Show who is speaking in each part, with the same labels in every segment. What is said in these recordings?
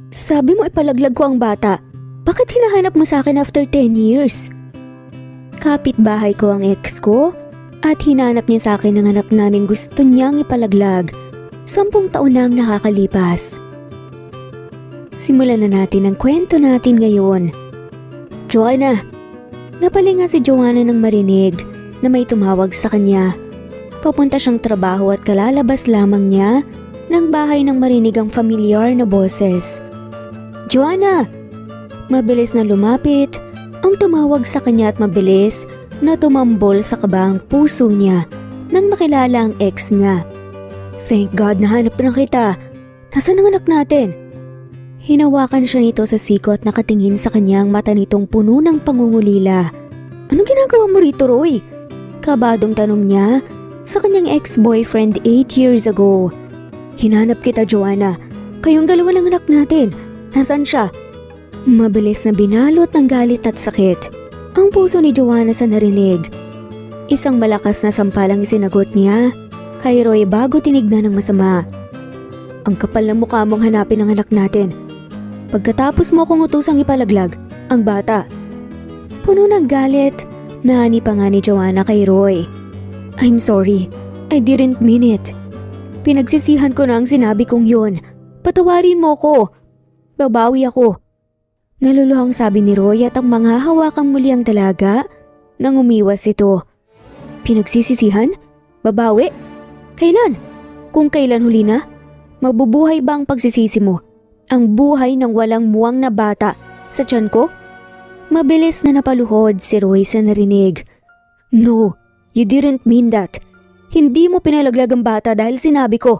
Speaker 1: Sabi mo ipalaglag ko ang bata. Bakit hinahanap mo sa akin after 10 years? Kapitbahay ko ang ex ko at hinanap niya sa akin ang anak namin gusto niyang ipalaglag. 10 taon na ang nakakalipas. Simulan na natin ang kwento natin ngayon. Joanna. Napalinga si Joanna nang marinig na may tumawag sa kanya. Papunta siyang trabaho at kalalabas lamang niya ng bahay nang marinig ang familiar na boses. Joanna! Mabilis na lumapit ang tumawag sa kanya at mabilis na tumambol sa kabang puso niya nang makilala ang ex niya. Thank God nahanap na kita. Nasaan ang anak natin? Hinawakan siya nito sa siko at nakatingin sa kanyang mata nitong puno ng pangungulila. Anong ginagawa mo rito, Roy? Kabadong tanong niya sa kanyang ex-boyfriend 8 years ago. Hinanap kita, Joanna. Kayong dalawa ng anak natin. Nasaan siya? Mabilis na binalot ng galit at sakit ang puso ni Joanna sa narinig. Isang malakas na sampalang isinagot niya kay Roy bago tinignan ng masama. Ang kapal ng mukha mong hanapin ang anak natin. Pagkatapos mo akong utusang ipalaglag ang bata. Puno ng galit, nahani pa nga ni Joanna kay Roy. I'm sorry, I didn't mean it. Pinagsisihan ko na ang sinabi kong yun. Patawarin mo ko. Babawi ako. Naluluhang sabi ni Roy at ang mga hawakang muli ang dalaga nang umiwas ito. Pinagsisisihan? Babawi? Kailan? Kung kailan huli na? Mabubuhay ba ang pagsisisi mo? Ang buhay ng walang muwang na bata sa tiyan ko? Mabilis na napaluhod si Roy sa narinig. No, you didn't mean that. Hindi mo pinalaglag ang bata dahil sinabi ko.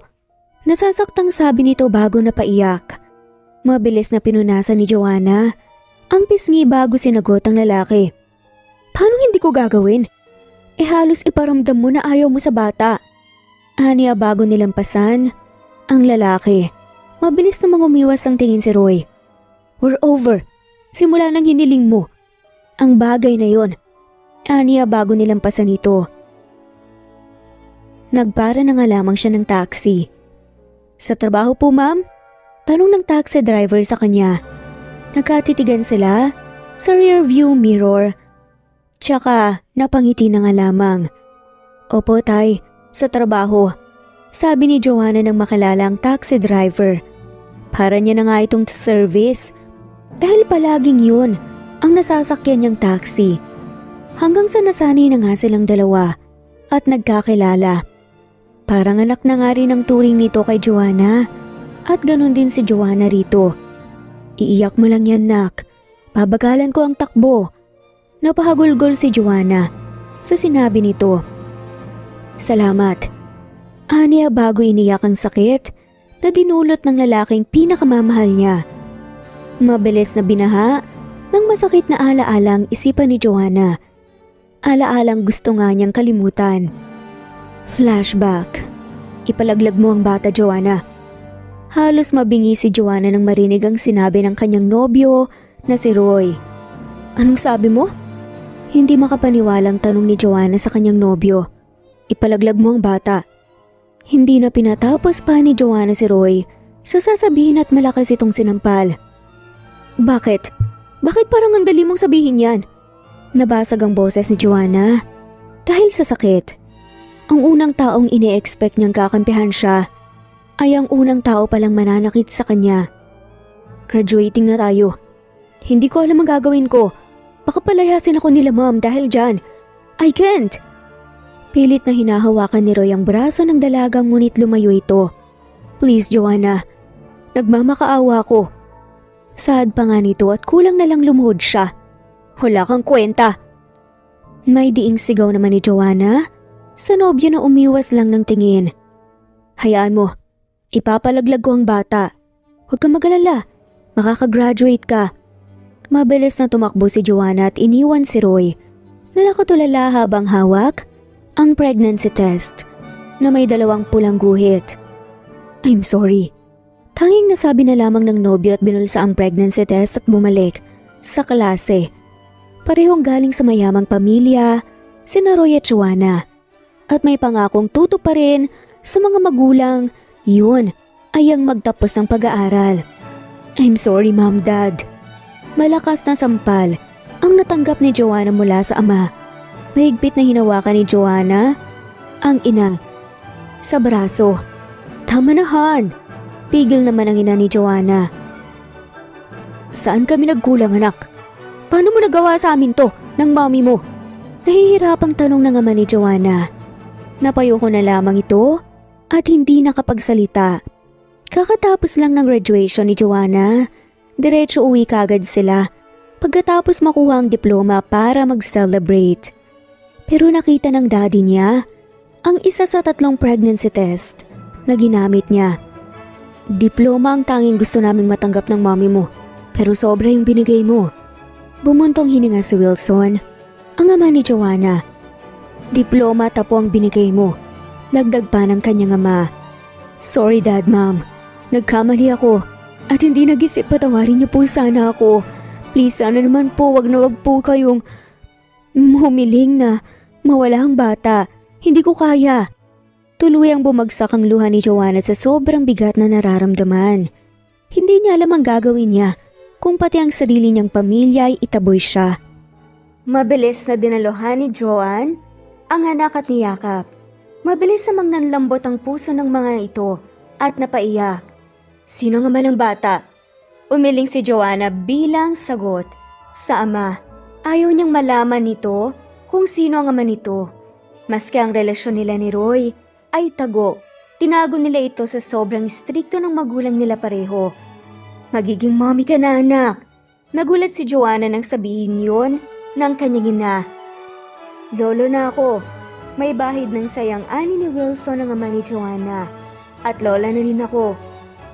Speaker 1: Nasasaktang sabi nito bago napaiyak. Mabilis na pinunasan ni Joanna ang pisngi bago sinagot ang lalaki. Paano hindi ko gagawin? Halos iparamdam mo na ayaw mo sa bata. Aniya bago nilampasan ang lalaki. Mabilis na umiwas ang tingin si Roy. We're over. Simula nang hiniling mo ang bagay na yon. Aniya bago nilampasan ito. Nagpara na nga lamang siya ng taxi. Sa trabaho po, ma'am? Tanong ng taxi driver sa kanya. Nagkatitigan sila sa rear view mirror. Tsaka napangiti na nga lamang. Opo tay, sa trabaho. Sabi ni Joanna nang makilala ang taxi driver. Para niya na nga itong service. Dahil palaging yun ang nasasakyan niyang taxi. Hanggang sa nasanay na nga silang dalawa at nagkakilala. Parang anak na nga rin ang turing nito kay Joanna. At ganun din si Joanna rito. Iiyak mo lang yan, nak. Babagalan ko ang takbo. Napahagulgol si Joanna sa sinabi nito. Salamat. Aniya bago iniyak ang sakit na dinulot ng lalaking pinakamamahal niya. Mabilis na binaha ng masakit na alaala ang isipan ni Joanna. Alaalang gusto nga niyang kalimutan. Flashback. Ipalaglag mo ang bata, Joanna. Halos mabingi si Joanna nang marinig ang sinabi ng kanyang nobyo na si Roy. Anong sabi mo? Hindi makapaniwalang tanong ni Joanna sa kanyang nobyo. Ipalaglag mo ang bata. Hindi na pinatapos pa ni Joanna si Roy sa sasabihin at malakas itong sinampal. Bakit? Bakit parang ang dali mong sabihin yan? Nabasag ang boses ni Joanna dahil sa sakit. Ang unang taong ine-expect niyang kakampihan siya ay ang unang tao palang mananakit sa kanya. Graduating na tayo. Hindi ko alam ang gagawin ko. Baka palayasin ako nila mom dahil dyan. I can't. Pilit na hinahawakan ni Roy ang braso ng dalagang ngunit lumayo ito. Please, Joanna. Nagmamakaawa ko. Sad pa nga nito at kulang na lang lumuhod siya. Wala kang kwenta. May diing sigaw naman ni Joanna sa nobyo na umiwas lang ng tingin. Hayaan mo. Ipapalaglag ko ang bata. Huwag kang mag-alala. Makakagraduate ka. Mabilis na tumakbo si Joanna at iniwan si Roy na nakatulala habang hawak ang pregnancy test na may 2 pulang guhit. I'm sorry. Tanging nasabi na lamang ng nobyo at binulsa ang pregnancy test at bumalik sa klase. Parehong galing sa mayamang pamilya, sina Roy at Joanna. At may pangakong tutuparin sa mga magulang, yun ay ang magtapos ng pag-aaral. I'm sorry, Mom, Dad. Malakas na sampal ang natanggap ni Joanna mula sa ama. Mahigpit na hinawakan ni Joanna ang ina sa braso. Tama na, Han. Pigil naman ang ina ni Joanna. Saan kami nagkulang, anak? Paano mo nagawa sa amin to ng mami mo? Nahihirapang tanong ng ama ni Joanna. Napayo ko na lamang ito at hindi nakapagsalita. Kakatapos lang ng graduation ni Joanna, diretso uwi kagad sila pagkatapos makuha ang diploma para mag-celebrate. Pero nakita ng daddy niya ang isa sa 3 pregnancy test na ginamit niya. Diploma ang tanging gusto naming matanggap ng mami mo, pero sobra yung binigay mo. Bumuntong hininga si Wilson, ang ama ni Joanna. Diploma tapo ang binigay mo, dagdag pa ng kanyang ama. Sorry, Dad, Mom. Nagkamali ako at hindi nag-isip, patawarin niyo po sana ako. Please, sana naman po, wag po kayong humiling na mawala ang bata. Hindi ko kaya. Tuluyang bumagsak ang luha ni Joanna sa sobrang bigat na nararamdaman. Hindi niya alam ang gagawin niya kung pati ang sarili niyang pamilya ay itaboy siya. Mabilis na dinaluhan ni Joanne ang anak at niyakap. Mabilis namang nanlambot ang puso ng mga ito at napaiyak. Sino nga man ang bata? Umiling si Joanna bilang sagot sa ama. Ayaw niyang malaman nito kung sino ang ama nito. Maski ang relasyon nila ni Roy ay tago, tinago nila ito sa sobrang istrikto ng magulang nila pareho. Magiging mommy ka na, anak. Nagulat si Joanna nang sabihin yon ng kanyang ina. Lolo na ako. May bahid ng sayang ani ni Wilson ang ama ni Joanna. At lola na rin ako.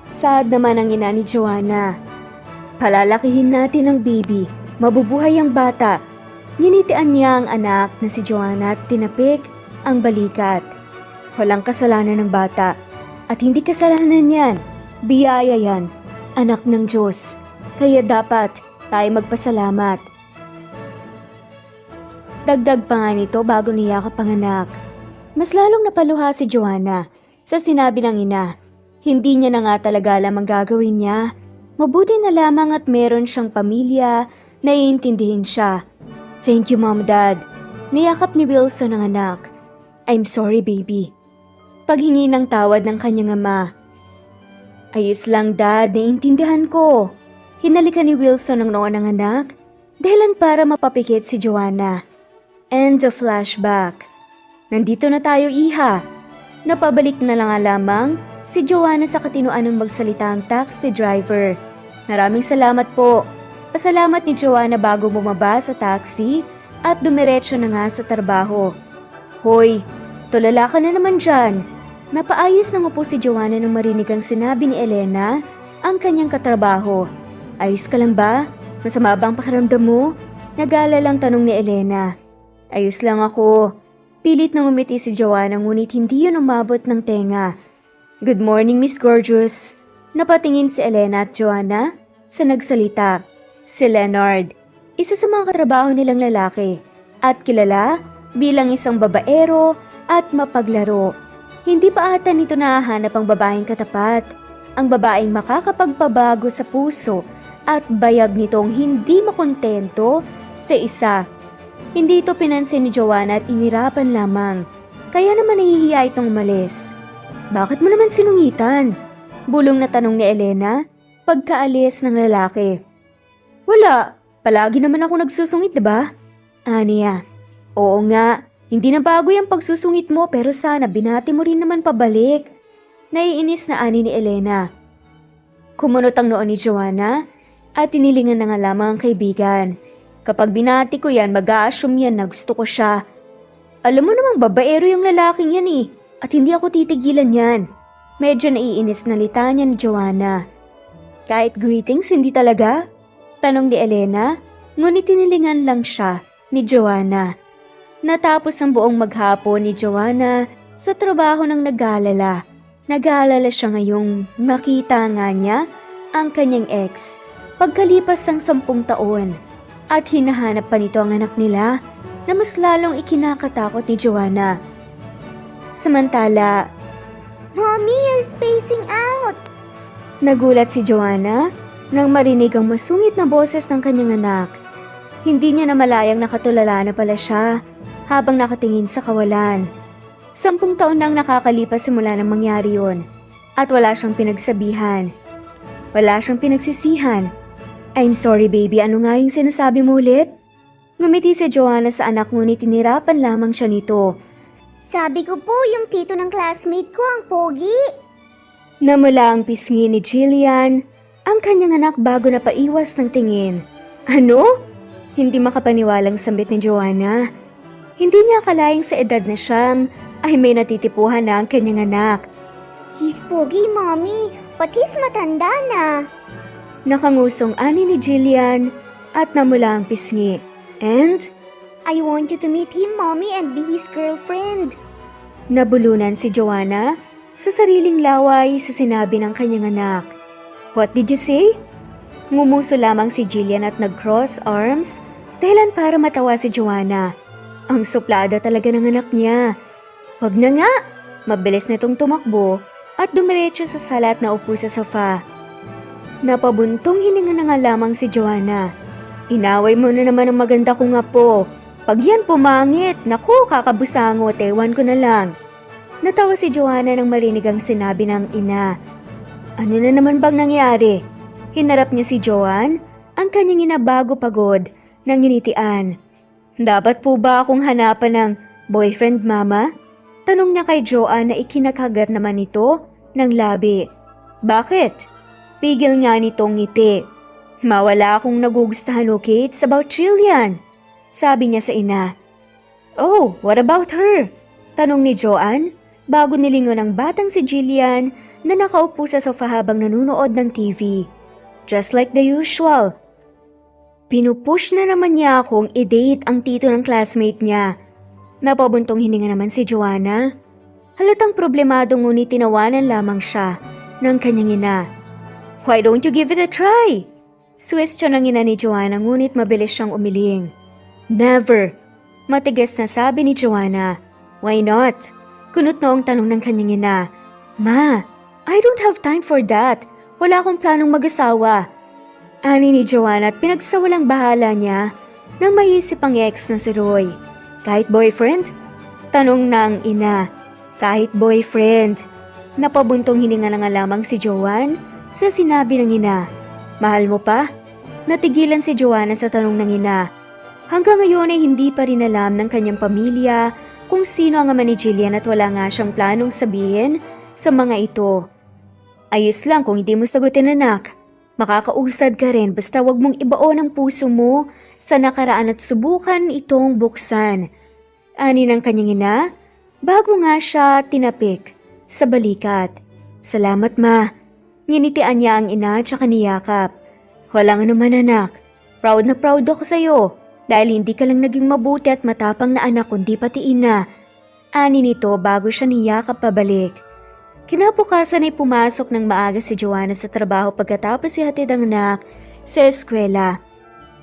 Speaker 1: Sad naman ang ina ni Joanna. Palalakihin natin ang baby. Mabubuhay ang bata. Ninitian niya ang anak na si Joanna at tinapik ang balikat. Walang kasalanan ng bata. At hindi kasalanan yan. Biyaya yan. Anak ng Diyos. Kaya dapat tayo magpasalamat. Dagdag pa nga nito bago niya kapanganak. Mas lalong napaluha si Joanna sa sinabi ng ina. Hindi niya na nga talaga alam ang gagawin niya. Mabuti na lamang at meron siyang pamilya na iintindihin siya. Thank you, Mom, Dad. Niyakap ni Wilson ang anak. I'm sorry, baby. Paghingi ng tawad ng kanyang ama. Ayos lang, Dad. Naiintindihan ko. Hinalikan ni Wilson ang noo ng anak dahilan para mapapikit si Joanna. End of flashback. Nandito na tayo, iha. Napabalik na lang lamang si Joanna sa katinoan ng magsalita ang taxi driver. Maraming salamat po. Pasalamat ni Joanna bago bumaba sa taxi at dumiretso na nga sa trabaho. Hoy, tulala ka na naman dyan. Napaayos na po si Joanna nang marinig ang sinabi ni Elena, ang kanyang katrabaho. Ayos ka lang ba? Masama ba ang pakiramdam mo? Nag-aalalang tanong ni Elena. Ayos lang ako. Pilit na ngumiti si Joanna ngunit hindi yun umabot ng tenga. Good morning, Miss Gorgeous. Napatingin si Elena at Joanna sa nagsalita. Si Leonard, isa sa mga katrabaho nilang lalaki at kilala bilang isang babaero at mapaglaro. Hindi pa ata nito nahahanap ang babaeng katapat, ang babaeng makakapagpabago sa puso at bayag nitong hindi makontento sa isa. Hindi ito pinansin ni Joanna at inirapan lamang, kaya naman nahihiya itong umalis. Bakit mo naman sinungitan? Bulong na tanong ni Elena pagkaalis ng lalaki. Wala, palagi naman ako nagsusungit, diba? Aniya, oo nga, hindi na bago yung pagsusungit mo pero sana binati mo rin naman pabalik. Naiinis na ani ni Elena. Kumunot ang noon ni Joanna at tinilingan na nga lamang ang kaibigan. Kapag binati ko yan, mag-a-assume yan na gusto ko siya. Alam mo namang babaero yung lalaking yan eh, at hindi ako titigilan yan. Medyo naiinis na litanya ni Joanna. Kahit greetings, hindi talaga? Tanong ni Elena, ngunit tinilingan lang siya ni Joanna. Natapos ang buong maghapon ni Joanna sa trabaho ng nag-aalala. Nag-aalala siya ngayong makita nga niya ang kanyang ex. Pagkalipas ng 10 taon, at hinahanap pa nito ang anak nila na mas lalong ikinakatakot ni Joanna. Samantala, Mommy, you're spacing out! Nagulat si Joanna Nang marinig ang masungit na boses ng kanyang anak, hindi niya namalayang nakatulala na pala siya habang nakatingin sa kawalan. 10 taon nang nakakalipas simula nang mangyari yon at wala siyang pinagsabihan. Wala siyang pinagsisihan. I'm sorry baby, ano nga yung sinasabi mo ulit? Ngumiti si Joanna sa anak ngunit tinirapan lamang siya nito.
Speaker 2: Sabi ko po yung tito ng classmate ko ang pogi.
Speaker 1: Namula ang pisngi ni Jillian, ang kanyang anak bago na paiwas ng tingin. Ano? Hindi makapaniwalang sambit ni Joanna. Hindi niya akalaing sa edad na siyam ay may natitipuhan na ang kanyang anak.
Speaker 2: He's pogi, mommy. Patis matanda na.
Speaker 1: Nakangusong ani ni Jillian at namula ang pisngi. And?
Speaker 2: I want you to meet him, mommy, and be his girlfriend.
Speaker 1: Nabulunan si Joanna sa sariling laway sa sinabi ng kanyang anak. What did you say? Ngumuso lamang si Jillian at nag-cross arms dahilan para matawa si Joanna. Ang suplada talaga ng anak niya. Wag na nga, mabilis na itong tumakbo at dumiretso sa sala at naupo sa sofa. Napabuntong hininga na nga lamang si Joanna. Inaway mo na naman ang maganda kong apo. Pag yan pumangit, naku, kakabusangot, ewan ko na lang. Natawa si Joanna nang marinig ang sinabi ng ina. Ano na naman bang nangyari? Hinarap niya si Joanne, ang kanyang ina bago pagod, nang nginitian. Dapat po ba akong hanapan ng boyfriend, mama? Tanong niya kay Joanne na ikinakagat naman ito ng labi. Bakit? Pigil nga nitong ngiti. Mawala akong nagugustahan, okay? It's about Jillian. Sabi niya sa ina. Oh, what about her? Tanong ni Joanne bago nilingon ang batang si Jillian na nakaupo sa sofa habang nanunood ng TV. Just like the usual. Pinupush na naman niya akong i-date ang tito ng classmate niya. Napabuntong hininga naman si Joanna. Halatang problemado ngunit tinawanan lamang siya ng kanyang ina. Why don't you give it a try? Suwestyon ng ina ni Joanna ngunit mabilis siyang umiling. Never! Matigas na sabi ni Joanna. Why not? Kunot noong tanong ng kanyang ina. Ma, I don't have time for that. Wala akong planong mag-asawa. Ani ni Joanna at pinagsawalang bahala niya nang maisip ang ex na si Roy. Kahit boyfriend? Tanong ng ina. Kahit boyfriend. Napabuntong hininga na nga lamang si Joanne sa sinabi ng ina. Mahal mo pa? Natigilan si Joanna sa tanong ng ina. Hanggang ngayon ay hindi pa rin alam ng kanyang pamilya kung sino ang ama ni Jillian at wala nga siyang planong sabihin sa mga ito. Ayos lang kung hindi mo sagutin anak. Makakausad ka rin basta wag mong ibaon ang puso mo sa nakaraan at subukan itong buksan. Ani ng kanyang ina, bago nga siya tinapik sa balikat. Salamat ma. Nginitian niya ang ina at saka niyakap. Walang anuman anak. Proud na proud ako sa'yo dahil hindi ka lang naging mabuti at matapang na anak kundi pati ina. Ani nito bago siya niyakap pabalik. Kinabukasan ay pumasok ng maaga si Joanna sa trabaho pagkatapos ihatid ang anak sa eskwela.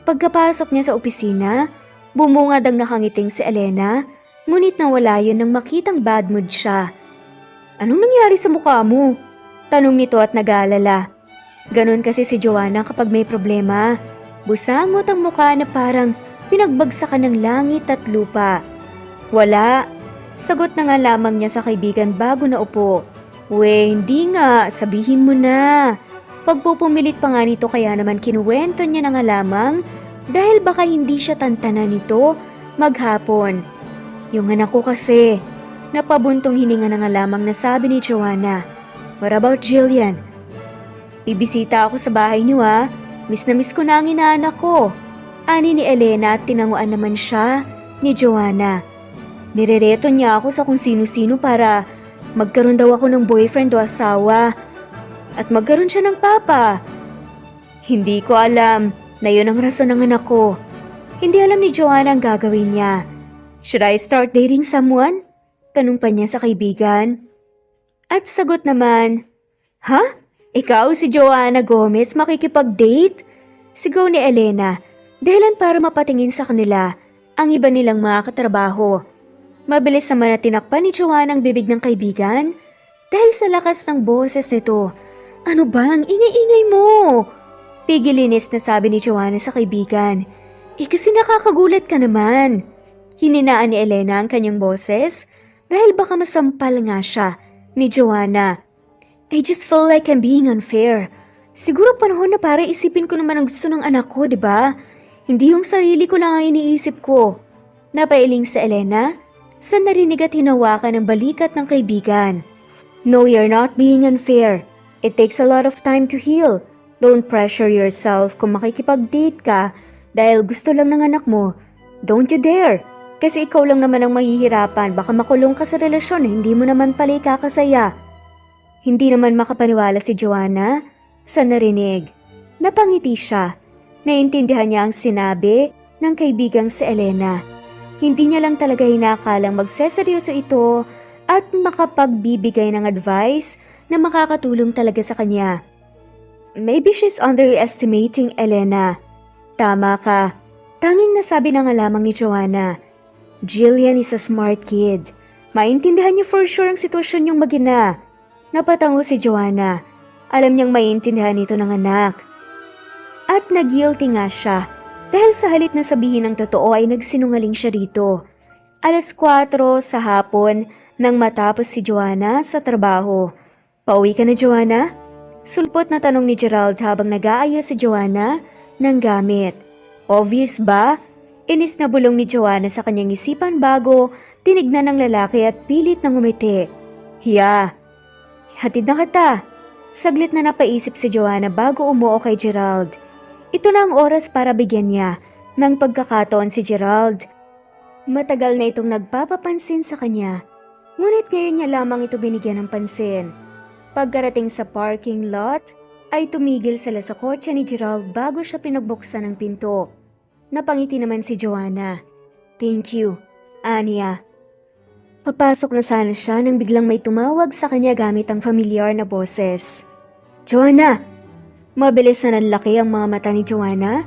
Speaker 1: Pagkapasok niya sa opisina, bumungad ang nakangiting si Elena, ngunit nawala yun nang makitang bad mood siya. Anong nangyari sa mukha mo? Tanong nito at nag-aalala. Ganon kasi si Joanna kapag may problema. Busangot ang mukha na parang pinagbagsakan ng langit at lupa. Wala. Sagot na nga lamang niya sa kaibigan bago na upo. Hindi nga. Sabihin mo na. Pagpupumilit pa nga nito kaya naman kinuwento niya na nga lamang dahil baka hindi siya tantanan nito maghapon. Yung anak ko kasi. Napabuntong hininga na nga lamang na sabi ni Joanna. What about Jillian? Bibisita ako sa bahay niyo ha. Miss na miss ko na ang inaanak ko. Ani ni Elena at tinanguan naman siya ni Joanna. Nirereto niya ako sa kung sino-sino para magkaroon daw ako ng boyfriend o asawa. At magkaroon siya ng papa. Hindi ko alam na yun ang rason ng anak ko. Hindi alam ni Joanna ang gagawin niya. Should I start dating someone? Tanong pa niya sa kaibigan. At sagot naman, Ha? Ikaw si Joanna Gomez makikipag-date? Sigaw ni Elena, dahilan para mapatingin sa kanila ang iba nilang mga katrabaho. Mabilis naman na tinakpan ni Joanna ang bibig ng kaibigan dahil sa lakas ng boses nito. Ano ba ang ingay-ingay mo? Pigilinis na sabi ni Joanna sa kaibigan. Kasi nakakagulat ka naman. Hininaan ni Elena ang kanyang boses dahil baka masampal nga siya ni Joanna. I just feel like I'm being unfair. Siguro panahon na para isipin ko naman ang gusto ng anak ko, di ba? Hindi yung sarili ko lang ang iniisip ko. Napailing sa Elena sa narinig at hinawakan ng balikat ng kaibigan. No, you're not being unfair. It takes a lot of time to heal. Don't pressure yourself kung makikipag-date ka dahil gusto lang ng anak mo. Don't you dare. Kasi ikaw lang naman ang mahihirapan. Baka makulong ka sa relasyon na hindi mo naman pala ikakasaya. Hindi naman makapaniwala si Joanna sa narinig. Napangiti siya. Naintindihan niya ang sinabi ng kaibigang si Elena. Hindi niya lang talaga hinakalang magseseryoso ito at makapagbibigay ng advice na makakatulong talaga sa kanya. Maybe she's underestimating Elena. Tama ka. Tanging nasabi na nga lamang ni Joanna. Jillian is a smart kid. Maintindihan niyo for sure ang sitwasyon niyong mag-ina. Napatango si Joanna. Alam niyang maintindihan ito ng anak. At nag-guilty nga siya dahil sa halip na sabihin ng totoo ay nagsinungaling siya rito. 4:00 sa hapon nang matapos si Joanna sa trabaho. Pauwi ka na, Joanna? Sulpot na tanong ni Gerald habang nag-aayos si Joanna ng gamit. Obvious ba? Inis na bulong ni Joanna sa kanyang isipan bago tinignan ng lalaki at pilit na ngumiti. Hiya! Hatid na kita. Saglit na napaisip si Joanna bago umuo kay Gerald. Ito na ang oras para bigyan niya ng pagkakataon si Gerald. Matagal na itong nagpapapansin sa kanya. Ngunit ngayon niya lamang ito binigyan ng pansin. Pagkarating sa parking lot, ay tumigil sila sa kotse ni Gerald bago siya pinagbuksan ng pinto. Napangiti naman si Joanna. Thank you, Anya. Papasok na sana siya nang biglang may tumawag sa kanya gamit ang familiar na boses. Joanna! Mabilis na nanlaki ang mga mata ni Joanna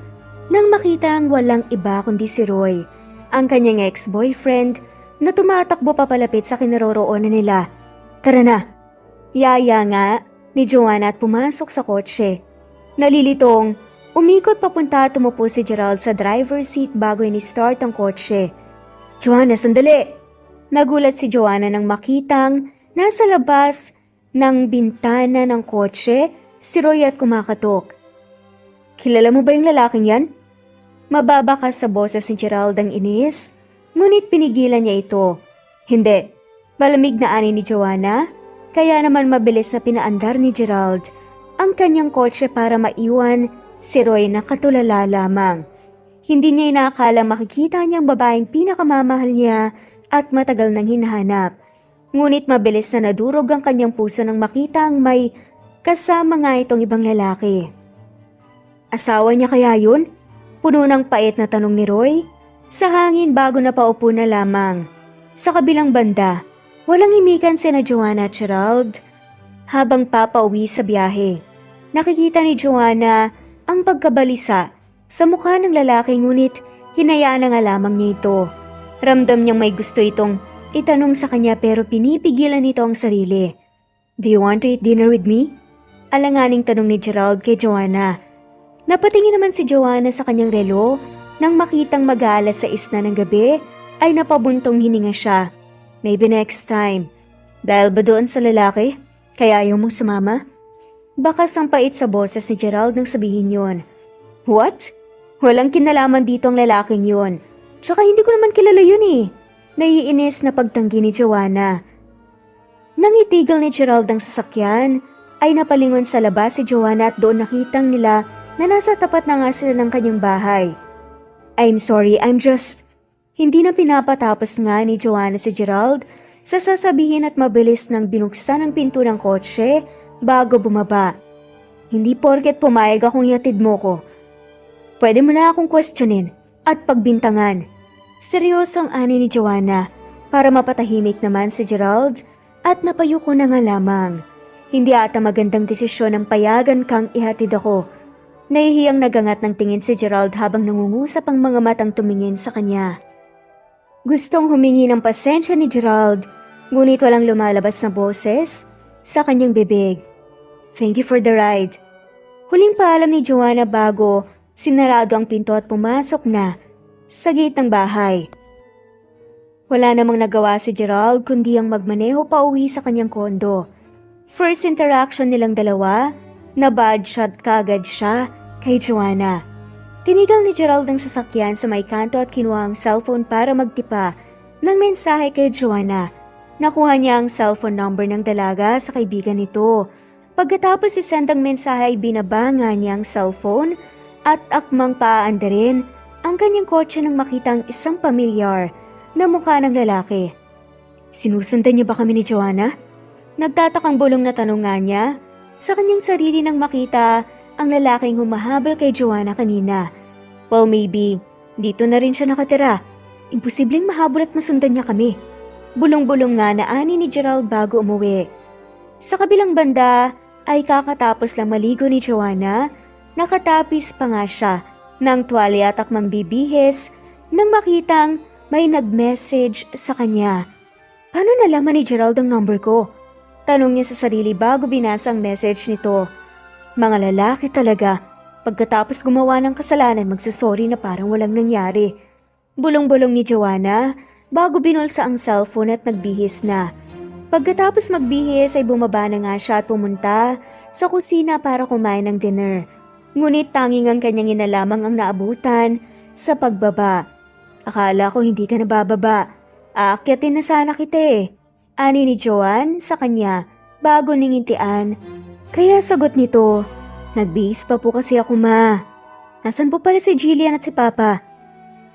Speaker 1: nang makita ang walang iba kundi si Roy, ang kanyang ex-boyfriend na tumatakbo papalapit sa kinaroroonan nila. Tara na! Yaya nga ni Joanna at pumasok sa kotse. Nalilitong, umikot papunta at tumupo si Gerald sa driver's seat bago ini-start ang kotse. Joanna, sandali! Nagulat si Joanna nang makitang nasa labas ng bintana ng kotse si Roy at kumakatok. Kilala mo ba yung lalaking yan? Mababa ka sa boses ni Gerald ang inis, ngunit pinigilan niya ito. Hindi. Malamig na ani ni Joanna, kaya naman mabilis na pinaandar ni Gerald ang kanyang kotse para maiwan si Roy na katulala lamang. Hindi niya inakalang makikita niyang babaeng pinakamamahal niya at matagal nang hinahanap. Ngunit mabilis na nadurog ang kanyang puso nang makita ang may kasama nga itong ibang lalaki. Asawa niya kaya yun? Puno ng pait na tanong ni Roy sa hangin bago napaupo na lamang. Sa kabilang banda, walang imikan sina Joanna at Gerald habang papauwi sa biyahe. Nakikita ni Joanna ang pagkabalisa sa mukha ng lalaki ngunit hinayaan na nga lamang niya ito. Ramdam niyang may gusto itong itanong sa kanya pero pinipigilan nito ang sarili. Do you want to eat dinner with me? Alanganing tanong ni Gerald kay Joanna. Napatingin naman si Joanna sa kanyang relo nang makitang mag-aalas 6 na ng gabi ay napabuntong hininga siya. Maybe next time. Dahil ba doon sa lalaki? Kaya ayaw mong sumama? Baka sampait sa boses ni Gerald nang sabihin yon. What? Walang kinalaman dito ang lalaking yon. Tsaka hindi ko naman kilala yun eh. Naiinis na pagtanggi ni Joanna. Nang itigil ni Gerald ang sasakyan, ay napalingon sa labas si Joanna at doon nakitang nila na nasa tapat na nga sila ng kanyang bahay. I'm sorry, I'm just... Hindi na pinapatapos nga ni Joanna si Gerald sa sasabihin at mabilis nang binuksan ang pinto ng kotse bago bumaba. Hindi porket pumayag akong ihatid mo ko. Pwede mo na akong questionin at pagbintangan. Seryoso ang ani ni Joanna para mapatahimik naman si Gerald at napayuko na nga lamang. Hindi ata magandang desisyon ang payagan kang ihatid ako. Nahihiyang nagangat ng tingin si Gerald habang nangungusap ang mga matang tumingin sa kanya. Gustong humingi ng pasensya ni Gerald, ngunit walang lumalabas na boses sa kanyang bibig. Thank you for the ride. Huling paalam ni Joanna bago sinarado ang pinto at pumasok na sa gate ng bahay. Wala namang nagawa si Gerald kundi ang magmaneho pa uwi sa kanyang kondo. First interaction nilang dalawa, na-bad shot kaagad siya kay Joanna. Tinigal ni Gerald ang sasakyan sa may kanto at kinuha ang cellphone para magtipa ng mensahe kay Joanna. Nakuha niya ang cellphone number ng dalaga sa kaibigan nito. Pagkatapos isend ang mensahe ay binaba nga niya ang cellphone at akmang paaanda rin ang kanyang kotse nang makita ang isang pamilyar na mukha ng lalaki. Sinusundan niya ba kami ni Joanna? Nagtatakang bulong na tanong nga niya sa kanyang sarili nang makita ang lalaking humahabol kay Joanna kanina. Well, maybe dito na rin siya nakatira. Imposibleng mahabol at masundan niya kami. Bulong-bulong nga na ani ni Gerald bago umuwi. Sa kabilang banda ay kakatapos lang maligo ni Joanna, nakatapis pa nga siya ng tuwalya at akmang bibihis nang makitang may nag-message sa kanya. Paano nalaman ni Gerald ang number ko? Tanong niya sa sarili bago binasa ang message nito. Mga lalaki talaga, pagkatapos gumawa ng kasalanan magsasorry na parang walang nangyari. Bulong-bulong ni Joanna bago binulsa ang cellphone at nagbihis na. Pagkatapos magbihis ay bumaba na nga siya at pumunta sa kusina para kumain ng dinner. Ngunit tanging ang kanyang ina lamang ang naabutan sa pagbaba. Akala ko hindi ka nabababa. Aakyatin na sana kita eh. Ani ni Joanne sa kanya bago ningintian. Kaya sagot nito, nagbihis pa po kasi ako ma. Nasaan po pala si Jillian at si Papa?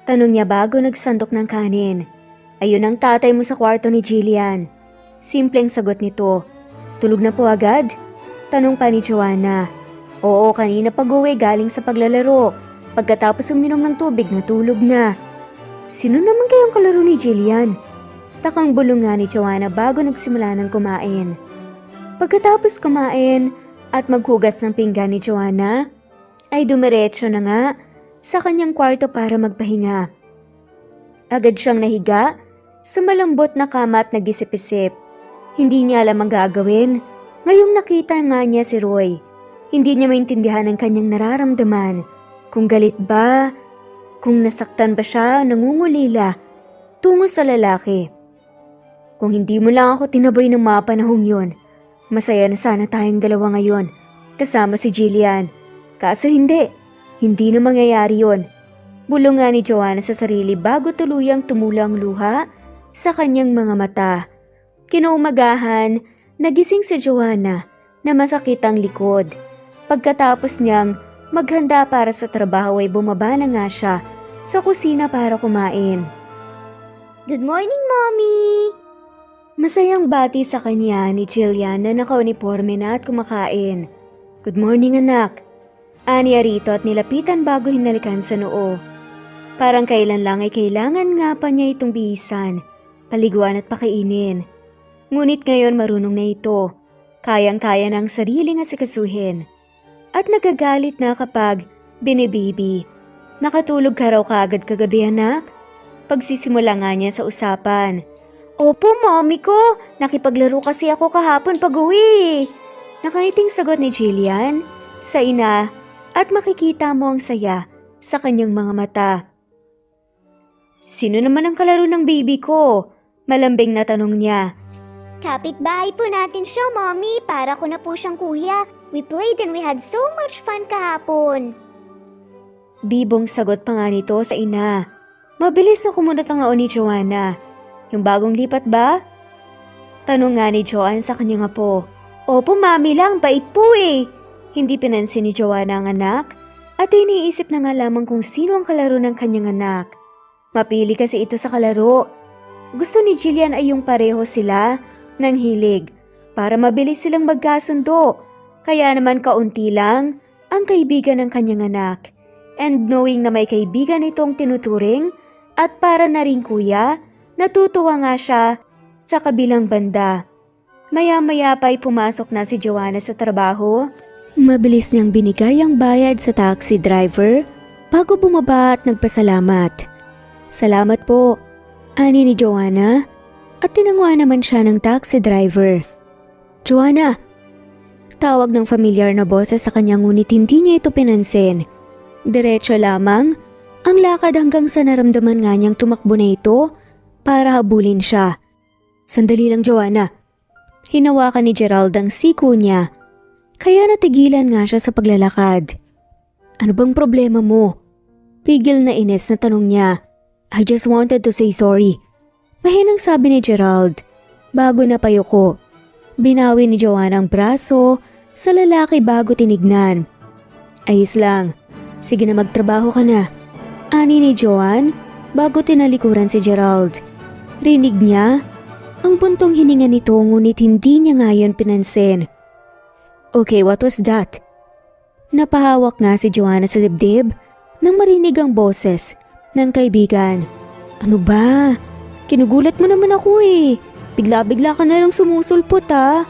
Speaker 1: Tanong niya bago nagsandok ng kanin. Ayun ang tatay mo sa kwarto ni Jillian. Simpleng sagot nito. Tulog na po agad? Tanong pa ni Joanna. Oo, kanina pag-uwi galing sa paglalaro. Pagkatapos uminom ng tubig natulog na. Sino naman kayang kalaro ni Jillian? Takang bulong nga ni Joanna bago nagsimula ng kumain. Pagkatapos kumain at maghugas ng pinggan ni Joanna, ay dumiretso na nga sa kanyang kwarto para magpahinga. Agad siyang nahiga sa malambot na kama at nag-isip-isip. Hindi niya alam ang gagawin. Ngayong nakita nga niya si Roy, hindi niya maintindihan ang kanyang nararamdaman. Kung galit ba, kung nasaktan ba siya, nangungulila, tungo sa lalaki. Kung hindi mo lang ako tinaboy ng mga panahong yun, masaya na sana tayong dalawa ngayon, kasama si Jillian. Kaso hindi na mangyayari yun. Bulong nga ni Joanna sa sarili bago tuluyang tumulang luha sa kanyang mga mata. Kinaumagahan, nagising si Joanna na masakit ang likod. Pagkatapos niyang maghanda para sa trabaho ay bumaba na nga siya sa kusina para kumain.
Speaker 2: Good morning, Mommy!
Speaker 1: Masayang bati sa kanya ni Jillian na nakauniporme na at kumakain. Good morning anak. Aniya rito at nilapitan bago hinalikan sa noo. Parang kailan lang ay kailangan nga pa niya itong bihisan, paliguan at pakainin. Ngunit ngayon marunong na ito. Kayang-kaya ng sariling asikasuhin. At nagagalit na kapag binibibi. Nakatulog ka raw kaagad kagabi anak? Pagsisimula nga niya sa usapan. Opo, Mommy ko. Nakipaglaro kasi ako kahapon pag-uwi. Nakaiting sagot ni Jillian sa ina at makikita mo ang saya sa kanyang mga mata. Sino naman ang kalaro ng baby ko? Malambing na tanong niya.
Speaker 2: Kapitbahay po natin siya, Mommy. Para ko na po siyang kuya. We played and we had so much fun kahapon.
Speaker 1: Bibong sagot pa nga nito sa ina. Mabilis na kumunot ang noo ni Joanna. Yung bagong lipat ba? Tanong nga ni Joanne sa kanyang apo. Opo, Mami lang. Bait po eh. Hindi pinansin ni Joanna ang anak at iniisip na nga lamang kung sino ang kalaro ng kanyang anak. Mapili kasi ito sa kalaro. Gusto ni Jillian ay yung pareho sila ng hilig para mabilis silang magkasundo. Kaya naman kaunti lang ang kaibigan ng kanyang anak. And knowing na may kaibigan itong tinuturing at para na rin kuya, natutuwa nga siya sa kabilang banda. Maya-maya pa'y pumasok na si Joanna sa trabaho. Mabilis niyang binigay ang bayad sa taxi driver bago bumaba at nagpasalamat. Salamat po, ani ni Joanna at tinangwa naman siya ng taxi driver. Joanna, Tawag ng familiar na boses sa kanya ngunit hindi niya ito pinansin. Diretso lamang ang lakad hanggang sa naramdaman nga niyang tumakbo na ito para habulin siya. Sandali lang, Joanna. Hinawakan ni Gerald ang siko niya, kaya natigilan nga siya sa paglalakad. Ano bang problema mo? Pigil na inis na tanong niya. I just wanted to say sorry. Mahinang sabi ni Gerald bago napayuko. Binawi ni Joanna ang braso sa lalaki bago tinignan. Ayos lang. Sige na, magtrabaho ka na. Ani ni Joanne bago tinalikuran si Gerald. Rinig niya ang buntong hininga nito ngunit hindi niya ngayon pinansin. Okay, what was that? Napahawak nga si Joanna sa dibdib nang marinig ang boses ng kaibigan. Ano ba? Kinugulat mo naman ako eh. Bigla-bigla ka na lang sumusulpot ah.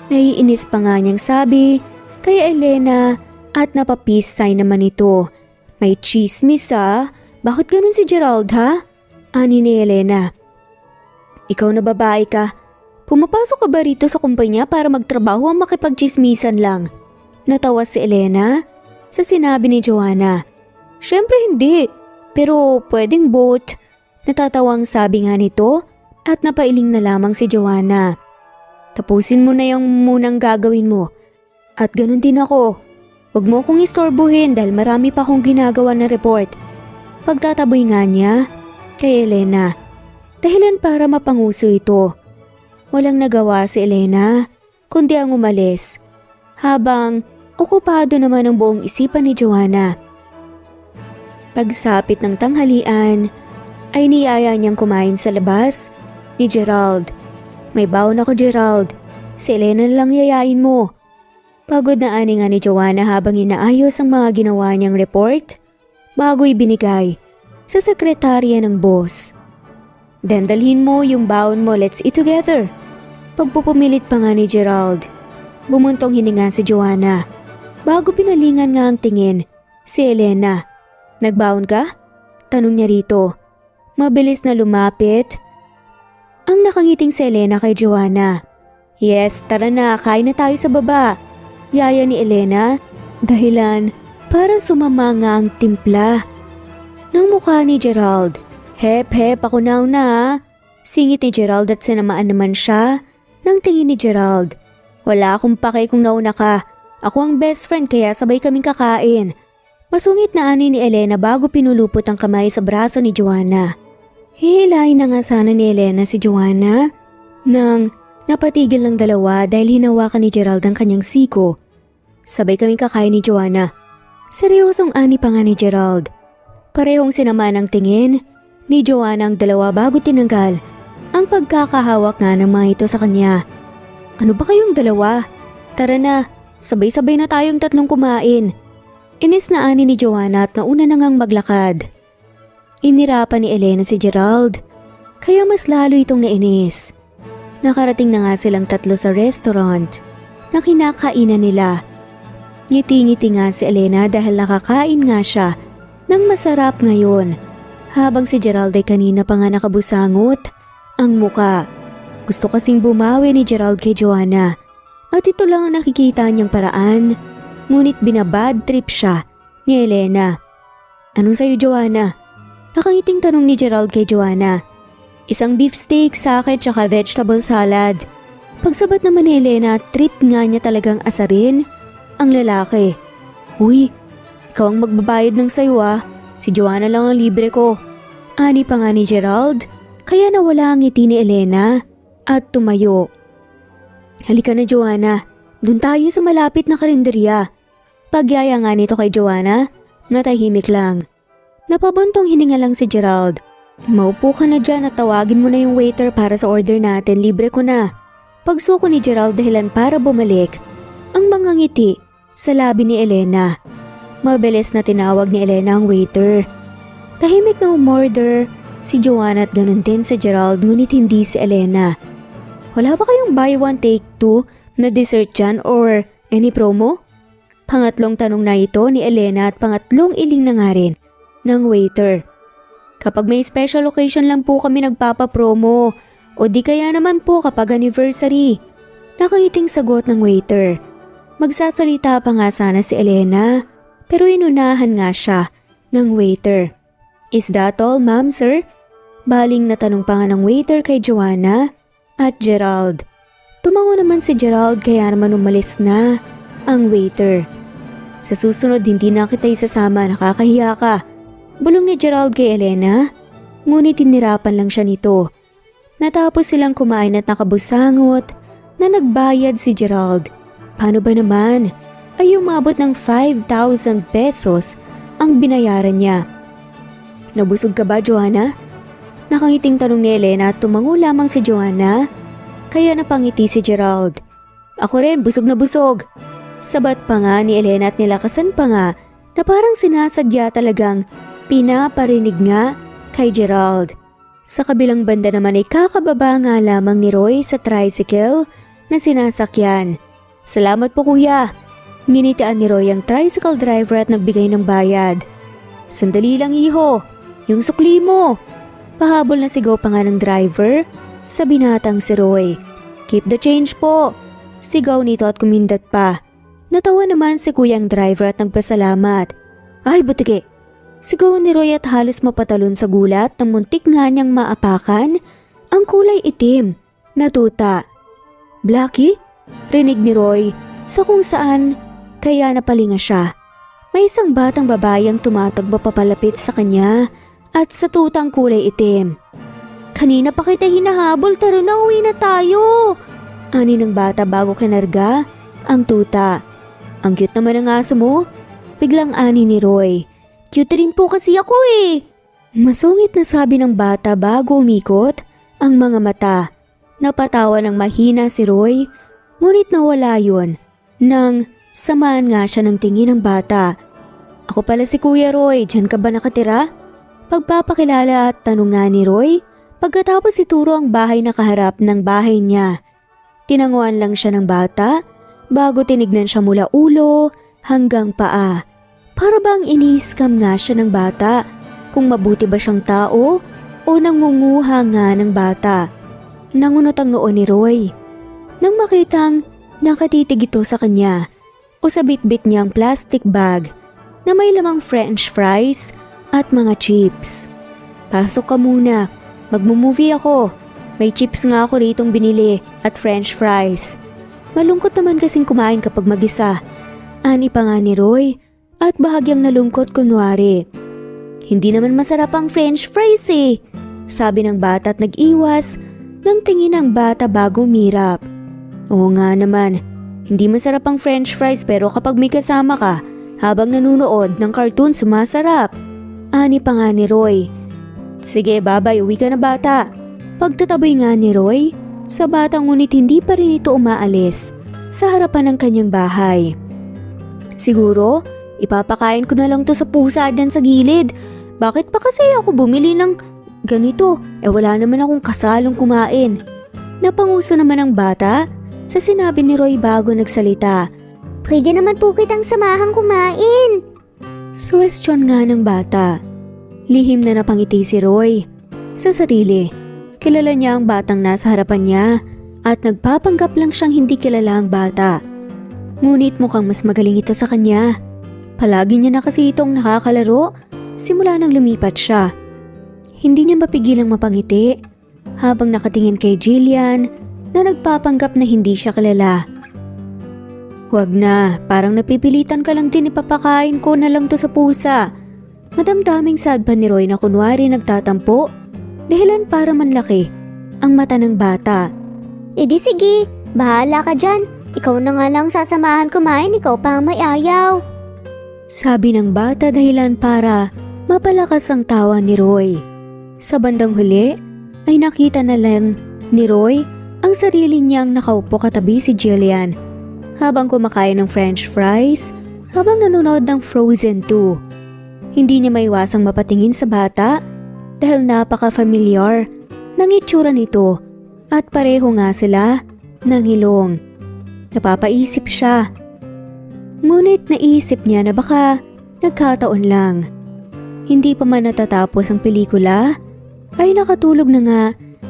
Speaker 1: Naiinis pa nga niyang sabi kay Elena at napapisay naman ito. May chismis ah. Bakit ganun si Gerald ha? Ani ni Elena. Ikaw na babae ka. Pumapasok ka ba rito sa kumpanya para magtrabaho ang makipagchismisan lang? Natawa si Elena sa sinabi ni Joanna. Syempre hindi. Pero pwedeng both. Natatawang sabi nga nito at napailing na lamang si Joanna. Tapusin mo na yung munang gagawin mo. At ganun din ako. Huwag mo akong istorbohin dahil marami pa akong ginagawa na report. Pagtataboy nga niya kay Elena. Dahilan para mapanguso ito. Walang nagawa si Elena kundi ang umalis. Habang okupado naman ang buong isipan ni Joanna. Pagsapit ng tanghalian ay niyaya niyang kumain sa labas ni Gerald. May baon ako, Gerald. Si Elena na lang yayain mo. Pagod na ani nga ni Joanna habang inaayos ang mga ginawa niyang report bago ibinigay sa sekretarya ng boss. Dandalhin mo yung baon mo, let's eat together. Pagpupumilit pa nga ni Gerald. Bumuntong hininga si Joanna. Bago pinalingan nga ang tingin si Elena. Nagbaon ka? Tanong niya rito. Mabilis na lumapit ang nakangiting si Elena kay Joanna. Yes, tara na, kain na tayo sa baba. Yaya ni Elena, dahilan para sumama nga ang timpla ng mukha ni Gerald. Hep, ako na. Singit ni Gerald at sinamaan naman siya ng tingin ni Gerald. Wala akong pake kung nauna ka. Ako ang best friend kaya sabay kaming kakain. Masungit na ani ni Elena bago pinulupot ang kamay sa braso ni Joanna. Hihilahin na nga sana ni Elena si Joanna nang napatigil ng dalawa dahil hinawakan ni Gerald ang kanyang siko. Sabay kaming kakain ni Joanna. Seryosong ani pa nga ni Gerald. Parehong sinamaan ang tingin ni Joanna ang dalawa bago tinanggal ang pagkakahawak nga ng mga ito sa kanya. Ano ba kayong dalawa? Tara na, sabay-sabay na tayong tatlong kumain. Inis na ani ni Joanna at nauna na ngang maglakad. Inirapan ni Elena si Gerald, kaya mas lalo itong nainis. Nakarating na nga silang tatlo sa restaurant na kinakainan nila. Ngiti-ngiti nga si Elena dahil nakakain nga siya ng masarap ngayon, habang si Gerald ay kanina pa nga nakabusangot ang muka. Gusto kasing bumawi ni Gerald kay Joanna at ito lang ang nakikita niyang paraan. Ngunit binabad trip siya ni Elena. Anong sayo, Joanna? Nakangiting tanong ni Gerald kay Joanna. Isang beefsteak sa akin tsaka vegetable salad. Pagsabat naman ni Elena, trip nga niya talagang asarin ang lalaki. Uy, ikaw ang magbabayad ng sayo ah. Si Joanna lang ang libre ko. Ani pa nga ni Gerald, kaya nawala ang ngiti ni Elena at tumayo. Halika na, Joanna. Doon tayo sa malapit na karinderya. Pagyaya nga nito kay Joanna, natahimik lang. Napabantong hininga lang si Gerald. Maupo ka na dyan at tawagin mo na yung waiter para sa order natin, libre ko na. Pagsuko ni Gerald dahilan para bumalik ang mga ngiti sa labi ni Elena. Mabilis na tinawag ni Elena ang waiter. Tahimik na umorder si Joanna at ganun din si Gerald ngunit hindi si Elena. Wala ba kayong buy one take two na dessert dyan or any promo? Pangatlong tanong na ito ni Elena at pangatlong iling na nga rin ng waiter. Kapag may special occasion lang po kami nagpapapromo o di kaya naman po kapag anniversary. Nakangiting sagot ng waiter. Magsasalita pa nga sana si Elena pero inunahan nga siya ng waiter. Is that all, ma'am, sir? Baling na tanong pa nga ng waiter kay Joanna at Gerald. Tumango naman si Gerald kaya naman umalis na ang waiter. Sa susunod hindi na kita isasama, nakakahiya ka. Bulong ni Gerald kay Elena, ngunit tinirapan lang siya nito. Natapos silang kumain at nakabusangot na nagbayad si Gerald. Paano ba naman? Ay umabot ng 5,000 pesos ang binayaran niya. Nabusog ka ba, Joanna? Nakangiting tanong ni Elena at tumango lamang si Joanna, kaya napangiti si Gerald. Ako rin, busog na busog. Sabat pa nga ni Elena at nilakasan pa nga na parang sinasadya talagang pinaparinig nga kay Gerald. Sa kabilang banda naman ay kakababa nga lamang ni Roy sa tricycle na sinasakyan. Salamat po kuya. Nginitian ni Roy ang tricycle driver at nagbigay ng bayad. Sandali lang iho, yung sukli mo. Pahabol na sigaw pa nga ng driver sa binatang si Roy. Keep the change po. Sigaw nito at kumindat pa. Natawa naman si kuyang driver at nagpasalamat. Ay butike. Sigaw ni Roy at halos mapatalon sa gulat nang muntik nga niyang maapakan ang kulay itim na tuta. Blackie? Rinig ni Roy sa kung saan kaya napalinga siya. May isang batang babae ang tumatagba papalapit sa kanya at sa tutang kulay itim. Kanina pa kita hinahabol, tara na, uwi na tayo. Ani ng bata bago kinarga ang tuta. Ang cute naman ng aso mo. Biglang ani ni Roy. Cute rin po kasi ako eh. Masungit na sabi ng bata bago umikot ang mga mata. Napatawa ng mahina si Roy, ngunit nawala yun nang samaan nga siya ng tingin ng bata. Ako pala si Kuya Roy, dyan ka ba nakatira? Pagpapakilala at tanong nga ni Roy, pagkatapos ituro ang bahay na kaharap ng bahay niya. Tinanguan lang siya ng bata bago tinignan siya mula ulo hanggang paa. Para bang ini-scam nga siya ng bata kung mabuti ba siyang tao o nangunguha nga ng bata. Nangunot ang noo ni Roy. Nang makitang nakatitig ito sa kanya o sa bitbit niyang plastic bag na may lamang french fries at mga chips. Pasok ka muna, magmo-movie ako. May chips nga ako ritong binili at french fries. Malungkot naman kasing kumain kapag mag-isa. Ani pa nga ni Roy at bahagyang nalungkot kunwari. Hindi naman masarap ang french fries eh, sabi ng bata at nag-iwas ng tingin ng bata bago umirap. Oo nga naman, hindi masarap ang french fries pero kapag may kasama ka habang nanunood ng cartoon sumasarap. Ani pa nga ni Roy. Sige babay, uwi ka na bata. Pagtataboy nga ni Roy sa batang ngunit hindi pa rin ito umaalis sa harapan ng kanyang bahay. Siguro, ipapakain ko na lang to sa pusa dyan sa gilid. Bakit pa kasi ako bumili ng ganito? Wala naman akong kasalong kumain. Napanguso naman ang bata sa sinabi ni Roy bago nagsalita.
Speaker 2: Pwede naman po kitang samahang kumain.
Speaker 1: Suwestyon nga ng bata. Lihim na napangiti si Roy sa sarili. Kilala niya ang batang nasa harapan niya at nagpapanggap lang siyang hindi kilala ang bata. Ngunit mukhang mas magaling ito sa kanya. Palagi niya na kasi itong nakakalaro simula nang lumipat siya. Hindi niya mapigilang mapangiti habang nakatingin kay Jillian na nagpapanggap na hindi siya kilala. Huwag na, parang napipilitan ka lang din, ipapakain ko na lang to sa pusa. Madamdaming sad pa ni Roy na kunwari nagtatampo, dahilan para manlaki ang mata ng bata.
Speaker 2: Di sige, bahala ka dyan. Ikaw na nga lang sasamahan kumain, ikaw pa ang may ayaw.
Speaker 1: Sabi ng bata dahilan para mapalakas ang tawa ni Roy. Sa bandang huli ay nakita na lang ni Roy ang sarili niyang nakaupo katabi si Jillian habang kumakain ng french fries habang nanonood ng Frozen 2. Hindi niya maiwasang mapatingin sa bata dahil napaka-familiar ng itsura nito at pareho nga sila ng ilong. Napapaisip siya. Ngunit naisip niya na baka nagkataon lang. Hindi pa man natatapos ang pelikula ay nakatulog na nga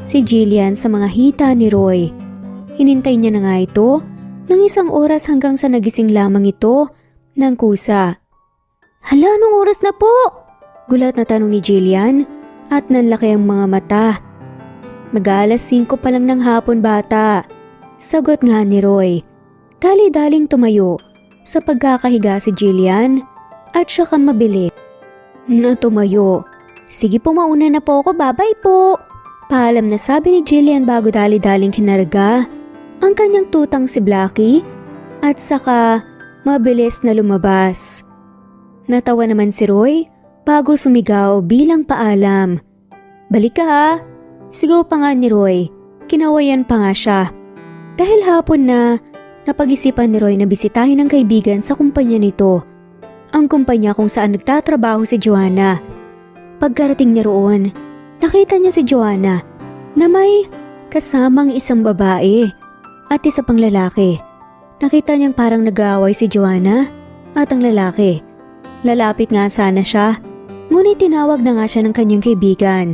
Speaker 1: si Jillian sa mga hita ni Roy. Hinintay niya na nga ito ng isang oras hanggang sa nagising lamang ito ng kusa. Hala, anong oras na po? Gulat na tanong ni Jillian at nanlaki ang mga mata. Mag-aalas 5 pa lang ng hapon bata. Sagot nga ni Roy. Dali-daling tumayo sa pagkakahiga si Jillian at saka mabilis na tumayo. Sige po, mauna na po ako, babay po. Paalam na sabi ni Jillian bago dali-daling kinarga ang kanyang tutang si Blackie at saka mabilis na lumabas. Natawa naman si Roy bago sumigaw bilang paalam. Balik ka ha. Sigaw pa nga ni Roy. Kinawayan pa nga siya. Dahil hapon na, napag-isipan ni Roy na bisitahin ng kaibigan sa kumpanya nito. Ang kumpanya kung saan nagtatrabaho si Joanna. Pagkarating niya roon, nakita niya si Joanna na may kasamang isang babae at isa pang lalaki. Nakita niyang parang nag-aaway si Joanna at ang lalaki. Lalapit nga sana siya, ngunit tinawag na nga siya ng kanyang kaibigan.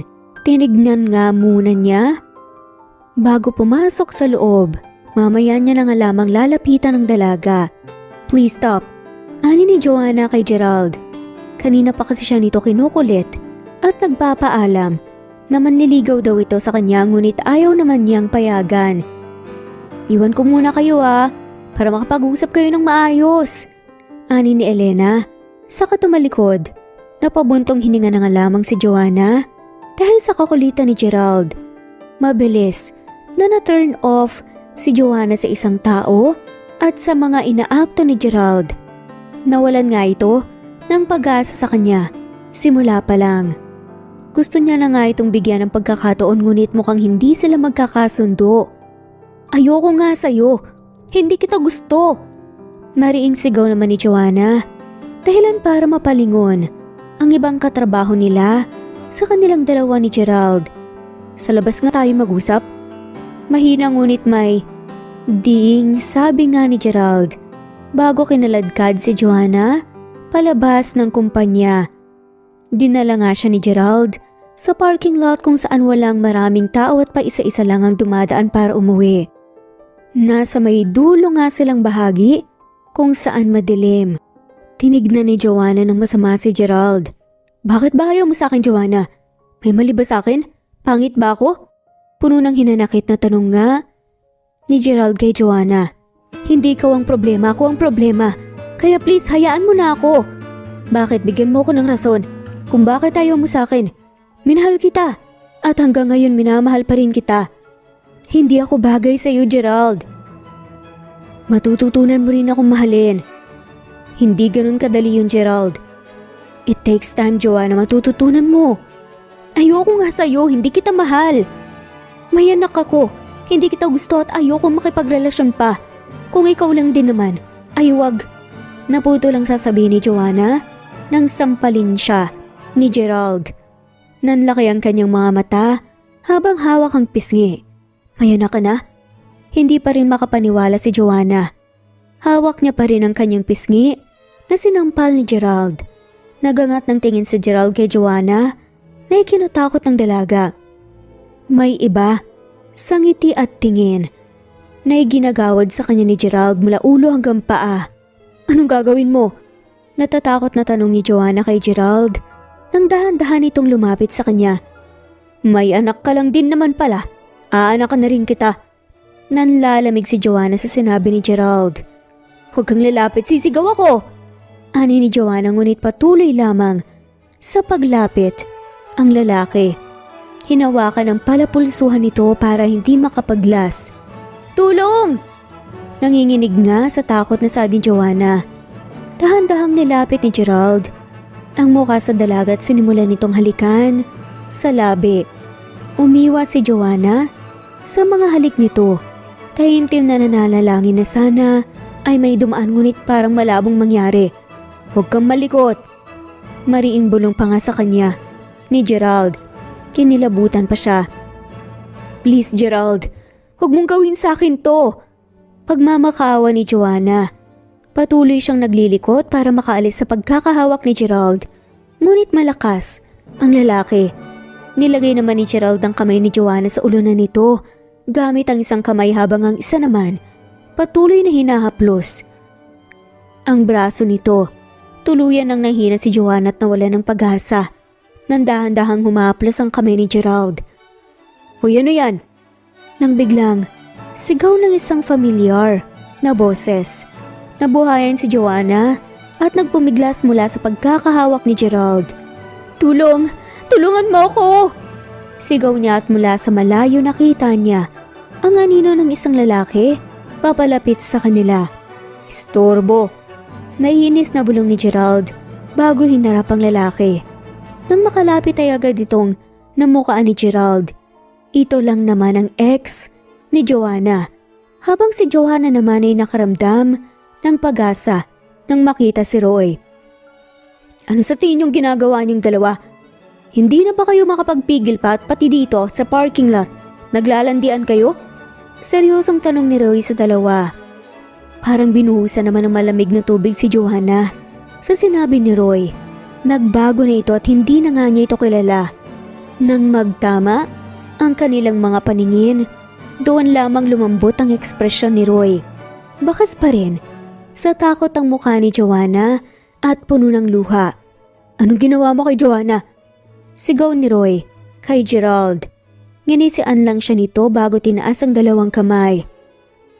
Speaker 1: Tinignan nga muna niya bago pumasok sa loob. Mamaya niya na nga lamang lalapitan ng dalaga. Please stop. Ani ni Joanna kay Gerald. Kanina pa kasi siya nito kinukulit at nagpapaalam na manliligaw daw ito sa kanya ngunit ayaw naman niyang payagan. Iwan ko muna kayo para makapag-usap kayo ng maayos. Ani ni Elena. Saka tumalikod. Napabuntong hininga na nga lamang si Joanna dahil sa kakulitan ni Gerald. Mabilis na na-turn off si Joanna sa isang tao at sa mga inaakto ni Gerald. Nawalan nga ito ng pag-asa sa kanya simula pa lang. Gusto niya na nga itong bigyan ng pagkakataon ngunit mukhang hindi sila magkakasundo. Ayoko nga sa'yo, hindi kita gusto. Mariing sigaw naman ni Joanna. Dahilan para mapalingon ang ibang katrabaho nila sa kanilang dalawa ni Gerald. Sa labas nga tayo mag-usap. Mahina ngunit may ding sabi nga ni Gerald bago kinaladkad si Joanna palabas ng kumpanya. Dinala nga siya ni Gerald sa parking lot kung saan walang maraming tao at pa isa-isa lang ang dumadaan para umuwi. Nasa may dulo nga silang bahagi kung saan madilim. Tinignan ni Joanna ng masama si Gerald. Bakit ba ayaw mo sa akin, Joanna? May mali ba sa akin? Pangit ba ako? Puno ng hinanakit na tanong nga ni Gerald kay Joanna. Hindi ikaw ang problema, ako ang problema. Kaya please, hayaan mo na ako. Bakit? Bigyan mo ko ng rason kung bakit ayaw mo sa akin. Minahal kita at hanggang ngayon minamahal pa rin kita. Hindi ako bagay sa iyo, Gerald. Matututunan mo rin akong mahalin. Hindi ganun kadali yun, Gerald. It takes time, Joanna. Matututunan mo. Ayoko nga sa'yo, hindi kita mahal. May anak ako. Hindi kita gusto at ayoko makipagrelasyon pa. Kung ikaw lang din naman, ay wag. Naputo lang sasabihin ni Joanna nang sampalin siya ni Gerald. Nanlaki ang kanyang mga mata habang hawak ang pisngi. May anak ka na? Hindi pa rin makapaniwala si Joanna. Hawak niya pa rin ang kanyang pisngi na sinampal ni Gerald. Nagangat ng tingin si Gerald kay Joanna na ikinatakot ng dalaga. May iba sa ngiti at tingin na iginagawad sa kanya ni Gerald mula ulo hanggang paa. Anong gagawin mo? Natatakot na tanong ni Joanna kay Gerald nang dahan-dahan itong lumapit sa kanya. May anak ka lang din naman pala. Aanak ka na rin kita. Nanlalamig si Joanna sa sinabi ni Gerald. Huwag kang lalapit, sisigaw ako! Ani ni Joanna ngunit patuloy lamang sa paglapit ang lalaki. Hinawakan ang palapulsuhan nito para hindi makapaglas. Tulong! Nanginginig nga sa takot na sabi ni Joanna. Dahan-dahang nilapit ni Gerald ang mukha sa dalaga at sinimulan nitong halikan sa labi. Umiwas si Joanna sa mga halik nito. Taimtim na nananalangin na sana ay may dumaan ngunit parang malabong mangyari. Huwag kang malikot. Mariing bulong pa nga sa kanya ni Gerald. Kinilabutan pa siya. Please Gerald, huwag mong gawin sa akin to. Pagmamakaawa ni Joanna. Patuloy siyang naglilikot para makaalis sa pagkakahawak ni Gerald. Ngunit malakas ang lalaki. Nilagay naman ni Gerald ang kamay ni Joanna sa ulunan nito gamit ang isang kamay habang ang isa naman patuloy na hinahaplos ang braso nito. Tuluyan nang nahina si Joanna at nawala ng pag-asa. Nandahan-dahang humaplos ang kamay ni Gerald. "Hoy, ano yan?" Nang biglang, sigaw ng isang familiar na boses. Nabuhayan si Joanna at nagpumiglas mula sa pagkakahawak ni Gerald. "Tulong! Tulungan mo ako!" Sigaw niya at mula sa malayo nakita niya ang anino ng isang lalaki papalapit sa kanila. "Istorbo!" Naiinis na bulong ni Gerald bago hinarap ang lalaki. Nang makalapit ay agad itong namukaan ni Gerald. Ito lang naman ang ex ni Joanna. Habang si Joanna naman ay nakaramdam ng pag-asa nang makita si Roy. "Ano sa tingin yung ginagawa niyong dalawa? Hindi na ba kayo makapagpigil pa at pati dito sa parking lot? Naglalandian kayo?" Seryosong tanong ni Roy sa dalawa. Parang binuhusan naman ng malamig na tubig si Joanna sa sinabi ni Roy. Nagbago na ito at hindi na nga niya ito kilala. Nang magtama ang kanilang mga paningin, doon lamang lumambot ang ekspresyon ni Roy. Bakas pa rin sa takot ang mukha ni Joanna at puno ng luha. "Anong ginawa mo kay Joanna?" Sigaw ni Roy kay Gerald. Nginisian lang siya nito bago tinaas ang dalawang kamay.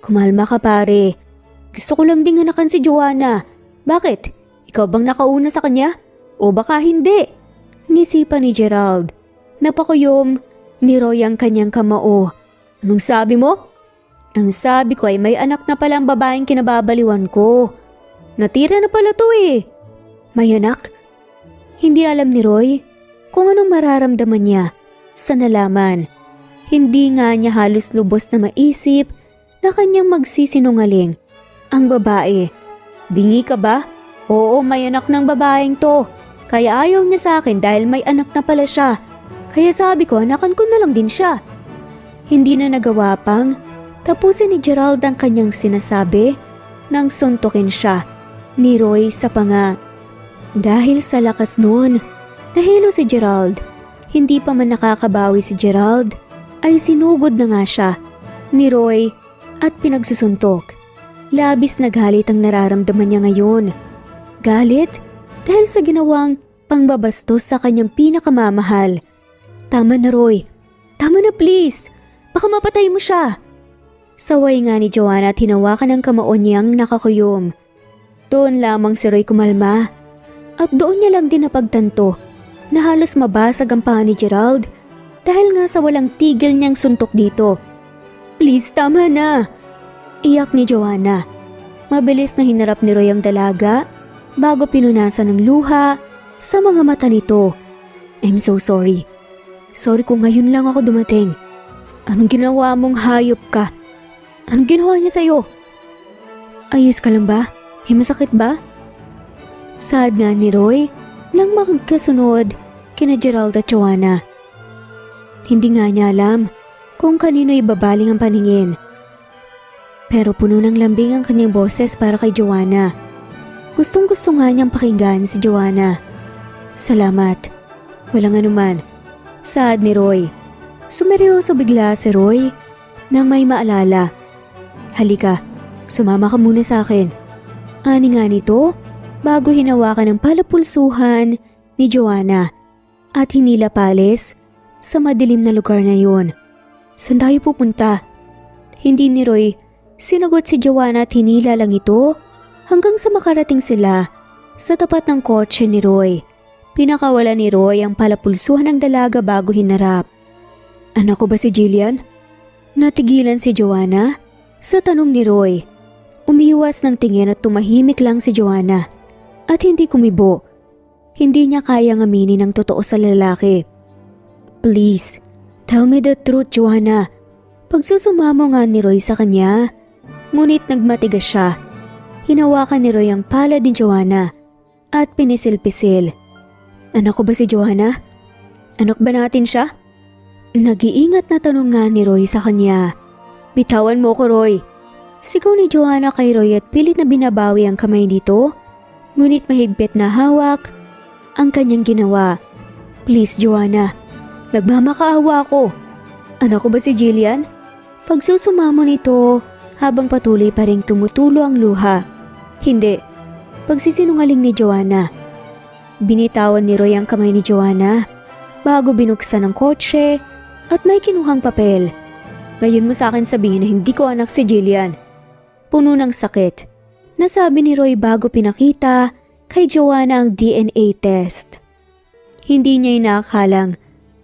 Speaker 1: "Kumalma ka pare. Gusto ko lang ding hanakan si Joanna. Bakit? Ikaw bang nakauna sa kanya? O baka hindi?" Ngisipan ni Gerald. Napakuyom ni Roy ang kanyang kamao. "Anong sabi mo?" "Ang sabi ko ay may anak na pala ang babaeng kinababaliwan ko. Natira na pala to eh." "May anak?" Hindi alam ni Roy kung anong mararamdaman niya sa nalaman. Hindi nga niya halos lubos na maisip na kanyang magsisinungaling ang babae. "Bingi ka ba?" "Oo, may anak ng babaeng to. Kaya ayaw niya sa akin dahil may anak na pala siya. Kaya sabi ko, anakan ko na lang din siya." Hindi na nagawa pang tapusin ni Gerald ang kanyang sinasabi nang suntukin siya ni Roy sa panga. Dahil sa lakas noon, nahilo si Gerald. Hindi pa man nakakabawi si Gerald, ay sinugod na nga siya ni Roy at pinagsusuntok. Labis na galit ang nararamdaman niya ngayon. Galit dahil sa ginawang pangbabastos sa kanyang pinakamamahal. "Tama na Roy, tama na please, baka mapatay mo siya." Saway nga ni Joanna at hinawakan ang kamao niyang nakakuyom. Doon lamang si Roy kumalma at doon niya lang din napagtanto na halos mabasag ang paa ni Gerald dahil nga sa walang tigil niyang suntok dito. "Please, tama na!" Iyak ni Joanna. Mabilis na hinarap ni Roy ang dalaga bago pinunasan ng luha sa mga mata nito. "I'm so sorry. Sorry kung ngayon lang ako dumating. Anong ginawa mong hayop ka? Anong ginawa niya sa'yo?" "Ayos ka lang ba? May masakit ba?" Sad nga ni Roy nang magkasunod kina Gerald at Joanna. Hindi nga niya alam kung kanino ibabaling ang paningin. Pero puno ng lambing ang kanyang boses para kay Joanna. Gustong-gusto nga niyang pakinggan si Joanna. "Salamat." "Walang anuman." Saad ni Roy. Sumeryoso bigla si Roy nang may maalala. "Halika, sumama ka muna sa akin." Ani nga nito bago hinawakan ng palapulsuhan ni Joanna at hinila palis sa madilim na lugar na yun. "Saan tayo pupunta?" Hindi ni Roy sinagot si Joanna at hinila lang ito hanggang sa makarating sila sa tapat ng kotse ni Roy. Pinakawala ni Roy ang palapulsuhan ng dalaga bago hinarap. "Anak ko ba si Jillian?" Natigilan si Joanna sa tanong ni Roy. Umiwas ng tingin at tumahimik lang si Joanna at hindi kumibo. Hindi niya kayang aminin ang totoo sa lalaki. "Please, tell me the truth, Joanna." Pagsusumamo nga ni Roy sa kanya, ngunit nagmatigas siya. Hinawakan ni Roy ang palad ni Joanna at pinisil-pisil. "Anak ko ba si Joanna? Anak ba natin siya?" Nag-iingat na tanong nga ni Roy sa kanya. "Bitawan mo ko, Roy." Sigaw ni Joanna kay Roy at pilit na binabawi ang kamay nito, ngunit mahigpit na hawak ang kanyang ginawa. "Please, Joanna, nagmamakaawa ko. Anak ko ba si Jillian?" Pagsusumamo nito habang patuloy pa ring tumutulo ang luha. Hindi, pagsisinungaling ni Joanna. Binitawan ni Roy ang kamay ni Joanna bago binuksan ang kotse at may kinuhang papel. Ngayon mo sa akin sabihin na hindi ko anak si Jillian. Puno ng sakit. Nasabi ni Roy bago pinakita kay Joanna ang DNA test. Hindi niya inakalang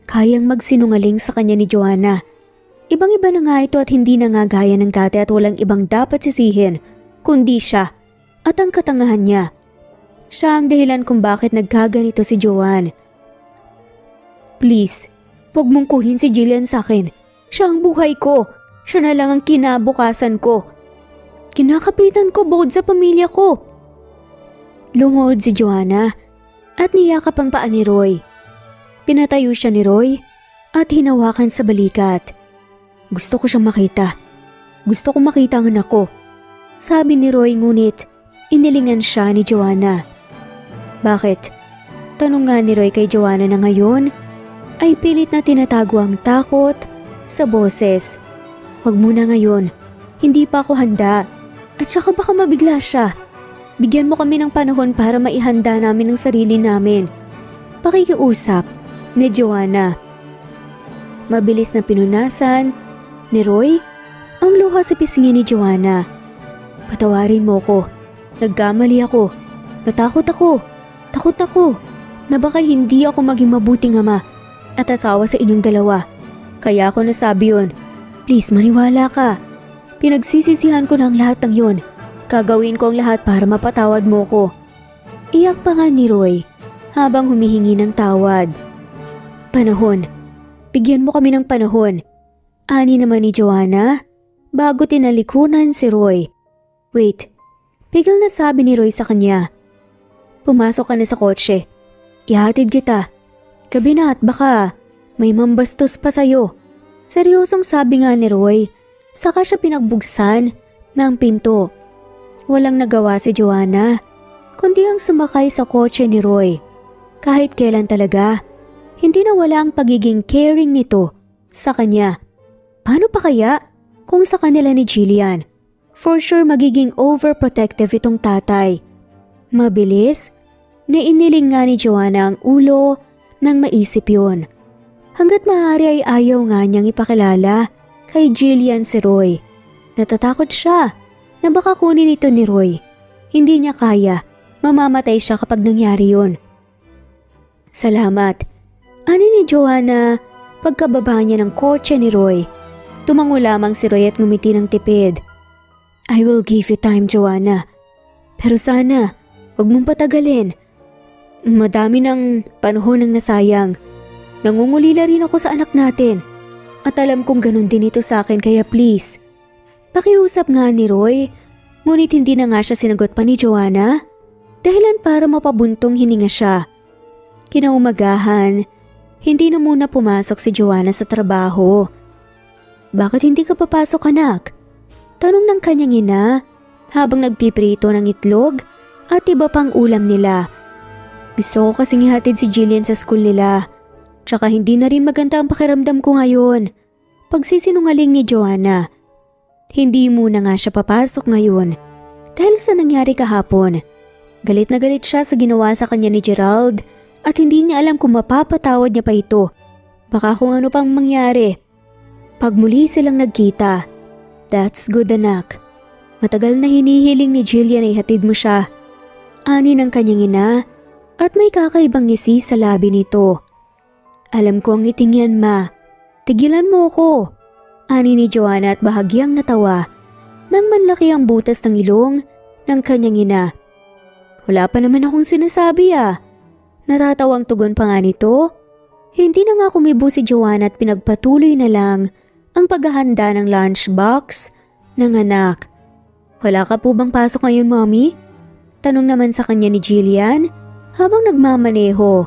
Speaker 1: kayang magsinungaling sa kanya ni Joanna. Ibang-iba na nga ito at hindi na nga gaya ng dati at walang ibang dapat sisihin kundi siya at ang katangahan niya. Siya ang dahilan kung bakit nagkaganito si Joanne. Please, huwag mong kunin si Jillian sa akin. Siya ang buhay ko. Siya na lang ang kinabukasan ko. Kinakapitan ko bukod sa pamilya ko. Lumuhod si Joanna at niyakap ang paa ni Roy. Pinatayo siya ni Roy at hinawakan sa balikat. Gusto ko siyang makita. Gusto ko makita ang anak ko. Sabi ni Roy ngunit inilingan siya ni Joanna. Bakit? Tanong nga ni Roy kay Joanna na ngayon ay pilit na tinatago ang takot sa boses. Huwag muna ngayon. Hindi pa ako handa. At saka baka mabigla siya. Bigyan mo kami ng panahon para maihanda namin ang sarili namin. Pakikiusap ni Joanna. Mabilis na pinunasan ni Roy ang luha sa pisngi ni Joanna. Patawarin mo ko. Nagkamali ako. Natakot ako. Takot ako na baka hindi ako maging mabuting ama at asawa sa inyong dalawa. Kaya ako nasabi yun. Please maniwala ka. Pinagsisisihan ko na ang lahat ng yun. Gagawin ko ang lahat para mapatawad mo ko. Iyak pa nga ni Roy habang humihingi ng tawad. Panahon. Bigyan mo kami ng panahon. Ani naman ni Joanna bago tinalikunan si Roy. Wait, pigil na sabi ni Roy sa kanya. Pumasok ka na sa kotse. Ihatid kita. Gabi na at baka may mambastos pa sa'yo. Seryosong sabi nga ni Roy. Saka siya pinagbugsan ng pinto. Walang nagawa si Joanna kundi ang sumakay sa kotse ni Roy. Kahit kailan talaga, hindi na wala ang pagiging caring nito sa kanya. Paano pa kaya kung sa kanila ni Jillian? For sure magiging overprotective itong tatay. Mabilis na iniling nga ni Joanna ang ulo nang maisip yun. Hanggat maaari ay ayaw nga niyang ipakilala kay Jillian si Roy. Natatakot siya na baka kunin ito ni Roy. Hindi niya kaya. Mamamatay siya kapag nangyari yun. Salamat. Ani ni Joanna pagkababa niya ng kotse ni Roy. Tumango lamang si Roy at ngumiti ng tipid. I will give you time, Joanna. Pero sana, huwag mong patagalin. Madami ng panahon ang nasayang. Nangungulila rin ako sa anak natin. At alam kong ganun din ito sa akin kaya please. Pakiusap nga ni Roy, ngunit hindi na nga siya sinagot pa ni Joanna. Dahilan para mapabuntong hininga siya. Kinaumagahan, hindi na muna pumasok si Joanna sa trabaho. Bakit hindi ka papasok anak? Tanong ng kanyang ina habang nagpiprito ng itlog at iba pang ulam nila. Gusto ko kasing ihatid si Jillian sa school nila. Tsaka hindi na rin maganda ang pakiramdam ko ngayon. Pagsisinungaling ni Joanna. Hindi muna nga siya papasok ngayon dahil sa nangyari kahapon. Galit na galit siya sa ginawa sa kanya ni Gerald at hindi niya alam kung mapapatawad niya pa ito. Baka kung ano pang mangyari. Pag muli silang nagkita, that's good anak. Matagal na hinihiling ni Jillian ay hatid mo siya. Ani ng kanyang ina at may kakaibang ngisi sa labi nito. Alam ko ang ngiting yan ma. Tigilan mo ko. Ani ni Joanna at bahagyang natawa nang manlaki ang butas ng ilong ng kanyang ina. Wala pa naman akong sinasabi ah. Natatawang tugon pa nga nito. Hindi na nga kumibo si Joanna at pinagpatuloy na lang ang paghahanda ng lunchbox ng anak. Wala ka po bang pasok ngayon, Mommy? Tanong naman sa kanya ni Jillian habang nagmamaneho.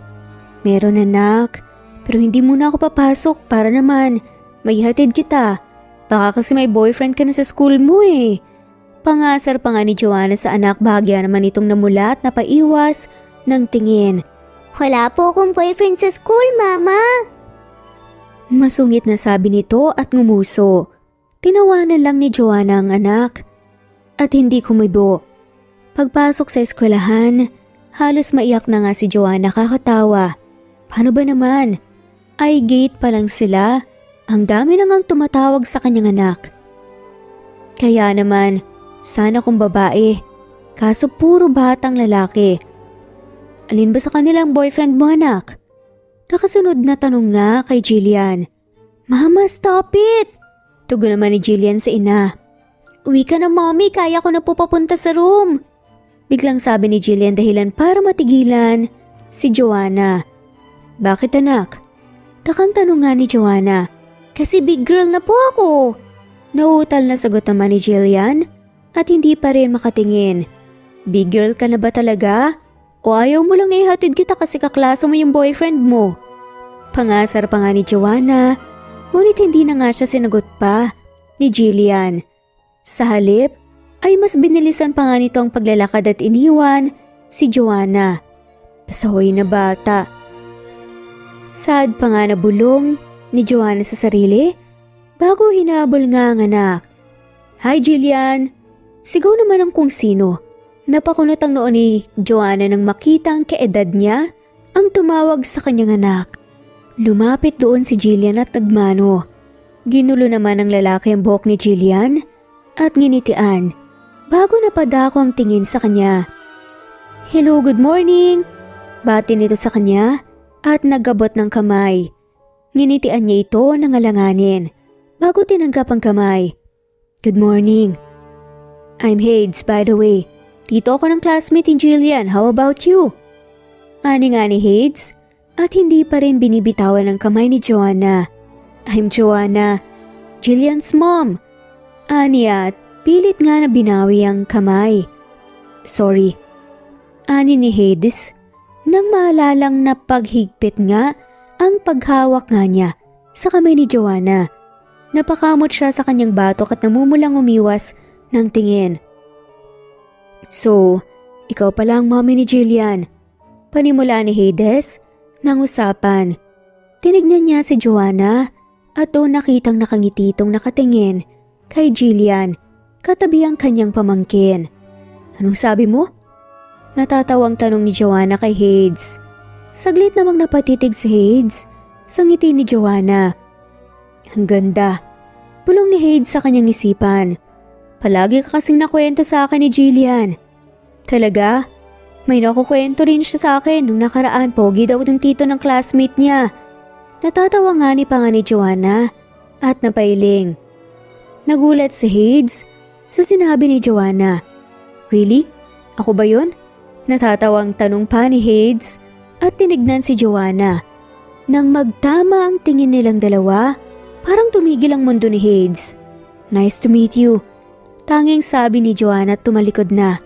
Speaker 1: Meron anak, pero hindi muna ako papasok para naman may hatid kita. Baka kasi may boyfriend ka na sa school mo eh. Pangasar pa nga ni Joanna sa anak bahagya naman itong namula at napaiwas ng tingin.
Speaker 2: Wala po akong boyfriend sa school, Mama.
Speaker 1: Masungit na sabi nito at ngumuso. Tinawanan lang ni Joanna ang anak at hindi kumibo. Pagpasok sa eskwelahan, halos maiyak na nga si Joanna kakatawa. Paano ba naman? Ay gate pa lang sila. Ang dami na ngang tumatawag sa kanyang anak. Kaya naman, sana kung babae. Kaso puro batang lalaki. Alin ba sa kanilang boyfriend mo anak? Nakasunod na tanong nga kay Jillian. Mama, stop it! Tugon naman ni Jillian sa ina. Uwi ka na mommy, kaya ko na po papunta sa room. Biglang sabi ni Jillian dahilan para matigilan si Joanna. Bakit anak? Takang tanong nga ni Joanna. Kasi big girl na po ako. Nauutal na sagot naman ni Jillian at hindi pa rin makatingin. Big girl ka na ba talaga? O ayaw mo lang na ihatid kita kasi kaklase mo yung boyfriend mo? Pangasar pa nga ni Joanna, ngunit hindi na nga siya sinagot pa ni Jillian. Sa halip, ay mas binilisan pa nga nito ang paglalakad at iniwan si Joanna. Pasahoy na bata. Sad pa nga na bulong ni Joanna sa sarili bago hinabol nga ang anak. Hi Jillian! Sigaw naman ang kung sino. Napakunot ang noo ni Joanna nang makita ang kaedad niya ang tumawag sa kanyang anak. Lumapit doon si Jillian at nagmano. Ginulo naman ng lalaki ang buhok ni Jillian at nginitian bago napadako ang tingin sa kanya. Hello, good morning! Bati nito sa kanya at nagabot ng kamay. Nginitian niya ito ng alanganin bago tinanggap ang kamay. Good morning. I'm Hades, by the way. Dito ako ng classmate ni Jillian. How about you? Ani nga ni Hades at hindi pa rin binibitawan ang kamay ni Joanna. I'm Joanna, Jillian's mom. Ani at pilit nga na binawi ang kamay. Sorry. Ani ni Hades nang maalalang na paghigpit nga ang paghawak nga niya sa kamay ni Joanna. Napakamot siya sa kanyang batok at namumulang umiwas ng tingin. So, ikaw pala ang mommy ni Jillian. Panimula ni Hades ng usapan. Tinignan niya si Joanna at doon nakitang nakangiti itong nakatingin kay Jillian katabi ang kanyang pamangkin. Anong sabi mo? Natatawang tanong ni Joanna kay Hades. Saglit namang napatitig si Hades sa ngiti ni Joanna. Ang ganda. Bulong ni Hades sa kanyang isipan. Palagi ka kasing nakwento sa akin ni Jillian. Talaga? May nakukwento rin siya sa akin nung nakaraan, pogi daw ng tito ng classmate niya. Natatawa nga ni pa nga ni Joanna at napailing. Nagulat si Hades sa sinabi ni Joanna. Really? Ako ba yun? Natatawang tanong pa ni Hades at tinignan si Joanna. Nang magtama ang tingin nilang dalawa, parang tumigil ang mundo ni Hades. Nice to meet you. Tanging sabi ni Joanna at tumalikod na.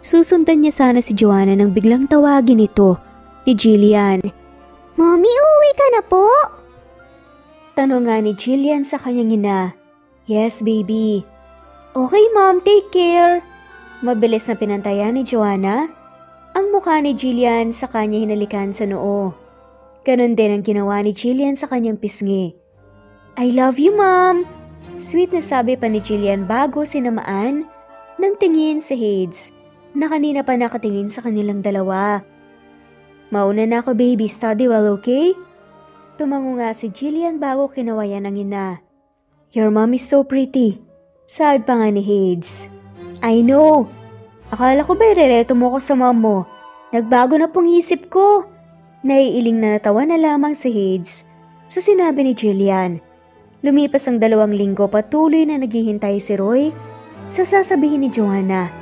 Speaker 1: Susundan niya sana si Joanna nang biglang tawagin ito ni Jillian.
Speaker 2: Mommy, uuwi ka na po?
Speaker 1: Tanong nga ni Jillian sa kanyang ina. Yes, baby. Okay, mom, take care. Mabilis na pinantayan ni Joanna ang mukha ni Jillian sa kanya hinalikan sa noo. Ganon din ang ginawa ni Jillian sa kanyang pisngi. I love you, mom. Sweet na sabi pa ni Jillian bago sinamaan ng tingin si Hades na kanina pa nakatingin sa kanilang dalawa. Mauna na ako baby, study well, okay? Tumango nga si Jillian bago kinawayan ng ina. Your mom is so pretty. Saad pa nga ni Hades. I know. Akala ko ba irereto mo ko sa mom mo? Nagbago na pong isip ko. Naiiling na natawa na lamang si Hades sa sinabi ni Jillian. Lumipas ang 2 linggo, patuloy na naghihintay si Roy sa sasabihin ni Joanna.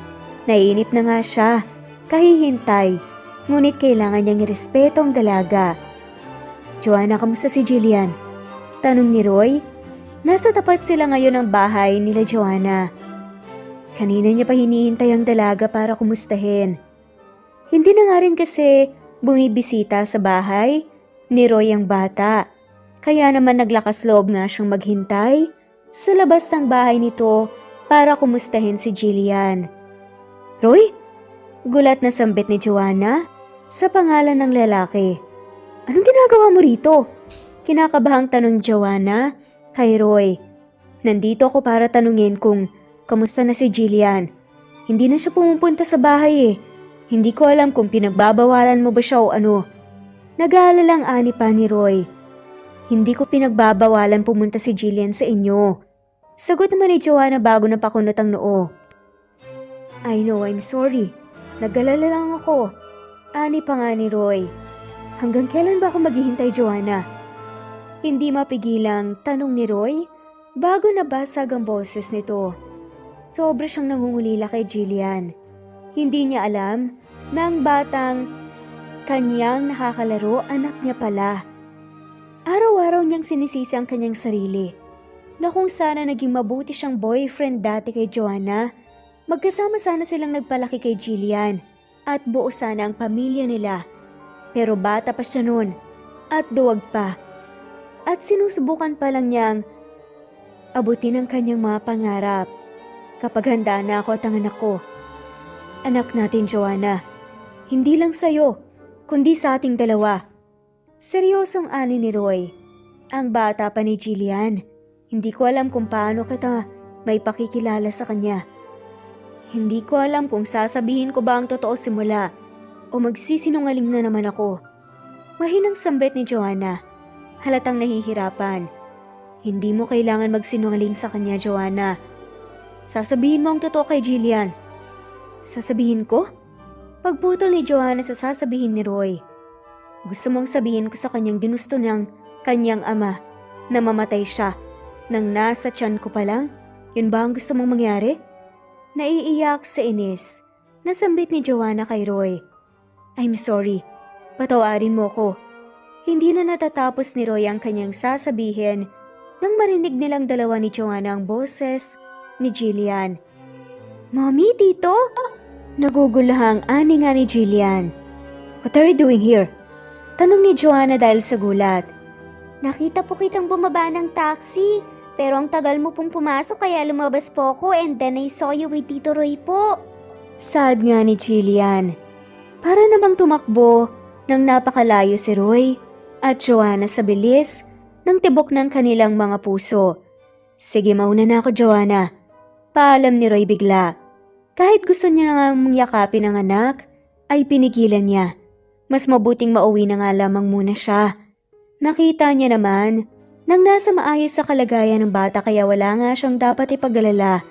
Speaker 1: Naiinip na nga siya, kahihintay, ngunit kailangan niyang irespeto ang dalaga. Joanna, kamusta si Jillian? Tanong ni Roy. Nasa tapat sila ngayon ng bahay nila Joanna. Kanina niya pa hinihintay ang dalaga para kumustahin. Hindi na nga rin kasi bumibisita sa bahay ni Roy ang bata. Kaya naman naglakas loob nga siyang maghintay sa labas ng bahay nito para kumustahin si Jillian. Roy? Gulat na sambit ni Joanna sa pangalan ng lalaki. Anong ginagawa mo rito? Kinakabahang tanong Joanna kay Roy. Nandito ako para tanungin kung kamusta na si Jillian. Hindi na siya pumupunta sa bahay eh. Hindi ko alam kung pinagbabawalan mo ba siya o ano. Nag-aalalang ani pa ni Roy. Hindi ko pinagbabawalan pumunta si Jillian sa inyo. Sagot naman ni Joanna bago napakunot ang noo. I know, I'm sorry. Nag-alala lang ako. Ani pa nga ni Roy. Hanggang kailan ba ako maghihintay, Joanna? Hindi mapigilang tanong ni Roy bago nabasag ang boses nito. Sobra siyang nangungulila kay Jillian. Hindi niya alam na ang batang kanyang nakakalaro anak niya pala. Araw-araw niyang sinisisi ang kanyang sarili na kung sana naging mabuti siyang boyfriend dati kay Joanna, magkasama sana silang nagpalaki kay Jillian at buo sana ang pamilya nila. Pero bata pa siya noon at duwag pa. At sinusubukan pa lang niyang abutin ang kanyang mga pangarap. Kapag handa na ako at ang anak ko. Anak natin, Joanna. Hindi lang sa'yo, kundi sa ating dalawa. Seryosong ani ni Roy. Ang bata pa ni Jillian. Hindi ko alam kung paano kita may pakikilala sa kanya. Hindi ko alam kung sasabihin ko ba ang totoo simula o magsisinungaling na naman ako. Mahinang sambit ni Joanna. Halatang nahihirapan. Hindi mo kailangan magsinungaling sa kanya, Joanna. Sasabihin mo ang totoo kay Jillian. Sasabihin ko? Pagputol ni Joanna sa sasabihin ni Roy. Gusto mong sabihin ko sa kanyang ginusto ng kanyang ama na mamatay siya nang nasa tiyan ko pa lang? Yun ba ang gusto mong mangyari? Naiiyak sa inis. Nasambit ni Joanna kay Roy. I'm sorry. Patawarin mo ko. Hindi na natatapos ni Roy ang kanyang sasabihin nang marinig nilang dalawa ni Joanna ang boses ni Jillian. Mommy, Tito? Nagugulahang ani nga ni Jillian. What are you doing here? Tanong ni Joanna dahil sa gulat.
Speaker 2: Nakita po kitang bumaba ng taxi, pero ang tagal mo pong pumasok kaya lumabas po ako and then I saw you with Tito Roy po.
Speaker 1: Sad nga ni Jillian. Para namang tumakbo nang napakalayo si Roy at Joanna sa bilis ng tibok ng kanilang mga puso. Sige, mauna na ako, Joanna. Paalam ni Roy bigla. Kahit gusto niya na nga yakapin ang anak, ay pinigilan niya. Mas mabuting mauwi na nga lamang muna siya. Nakita niya naman nang nasa maayos sa kalagayan ng bata kaya wala nga siyang dapat ipag-alala.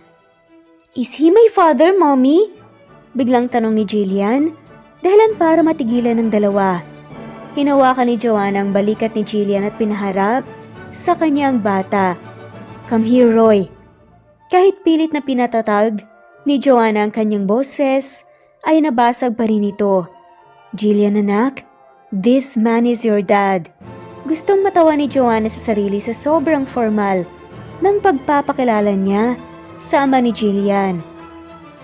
Speaker 1: Is he my father, Mommy? Biglang tanong ni Jillian, dahilan para matigilan ng dalawa. Hinawakan ni Joanna ang balikat ni Jillian at pinaharap sa kanyang bata. Come here, Roy. Kahit pilit na pinatatag ni Joanna ang kanyang boses, ay nabasag pa rin ito. Jillian, anak, this man is your dad. Gustong matawa ni Joanna sa sarili sa sobrang formal ng pagpapakilala niya sa ama ni Jillian.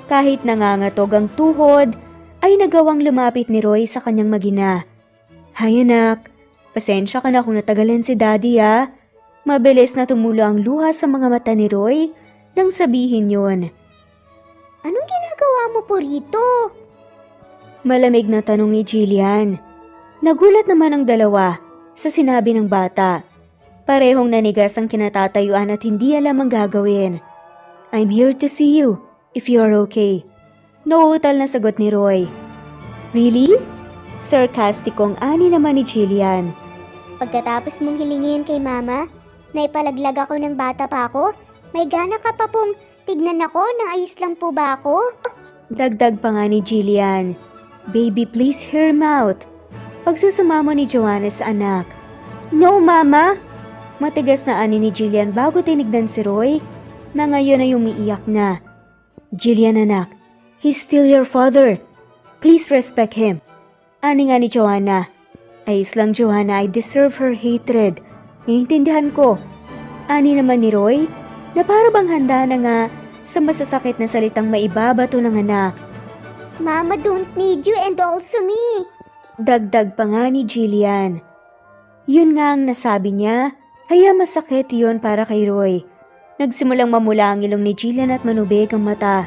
Speaker 1: Kahit nangangatog ang tuhod, ay nagawang lumapit ni Roy sa kanyang magina. Hay anak, pasensya ka na kung natagalan si Daddy ah. Mabilis na tumulo ang luha sa mga mata ni Roy nang sabihin yun.
Speaker 2: Anong ginagawa mo po rito?
Speaker 1: Malamig na tanong ni Jillian. Nagulat naman ang dalawa sa sinabi ng bata. Parehong nanigas ang kinatatayuan at hindi alam ang gagawin. I'm here to see you, if you are okay. Nauutal na sagot ni Roy. Really? Sarkastikong ani naman ni Jillian.
Speaker 2: Pagkatapos mong hilingin kay Mama, naipalaglag ako ng bata pa ako, may gana ka pa pong tignan ako na ayos lang po ba ako?
Speaker 1: Dagdag pa nga ni Jillian. Baby, please hear him out. Pagsusumamo ni Joanna sa anak. No, Mama! Matigas na ani ni Jillian bago tinignan si Roy na ngayon ay umiiyak na. Jillian, anak, he's still your father. Please respect him. Ani nga ni Joanna. Ayos lang, Joanna, I deserve her hatred. Naiintindihan ko. Ani naman ni Roy na para bang handa na nga sa masasakit na salitang maibabato ng anak.
Speaker 2: Mama don't need you and also me.
Speaker 1: Dagdag pa nga ni Jillian. Yun nga ang nasabi niya, kaya masakit yun para kay Roy. Nagsimulang mamula ang ilong ni Jillian at manubig ang mata.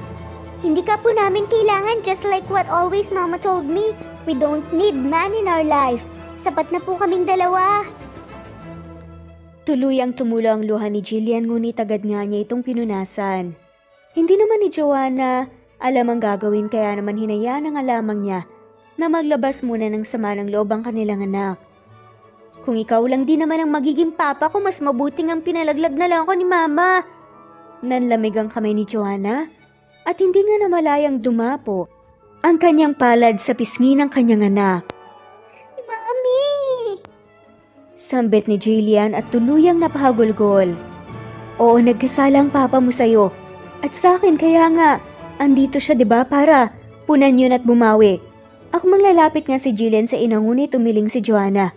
Speaker 2: Hindi ka po namin kailangan, just like what always Mama told me. We don't need man in our life. Sapat na po kaming dalawa.
Speaker 1: Tuluyang tumulo ang luha ni Jillian ngunit agad nga niya itong pinunasan. Hindi naman ni Joanna alam ang gagawin kaya naman hinayaan ang alamang niya na maglabas muna ng sama ng loob ang kanilang anak. Kung ikaw lang din naman ang magiging papa ko, mas mabuting ang pinalaglag na lang ako ni Mama. Nanlamig ang kamay ni Joanna at hindi nga namalayang dumapo ang kanyang palad sa pisngi ng kanyang anak.
Speaker 2: Mami!
Speaker 1: Sambit ni Jillian at tuluyang napahagulgol. Oo, nagkasala ang papa mo sa'yo. At sa akin kaya nga, andito siya 'di ba para punan yun at bumawi. Ako mang lalapit nga si Jillian sa ina ngunit umiling si Joanna.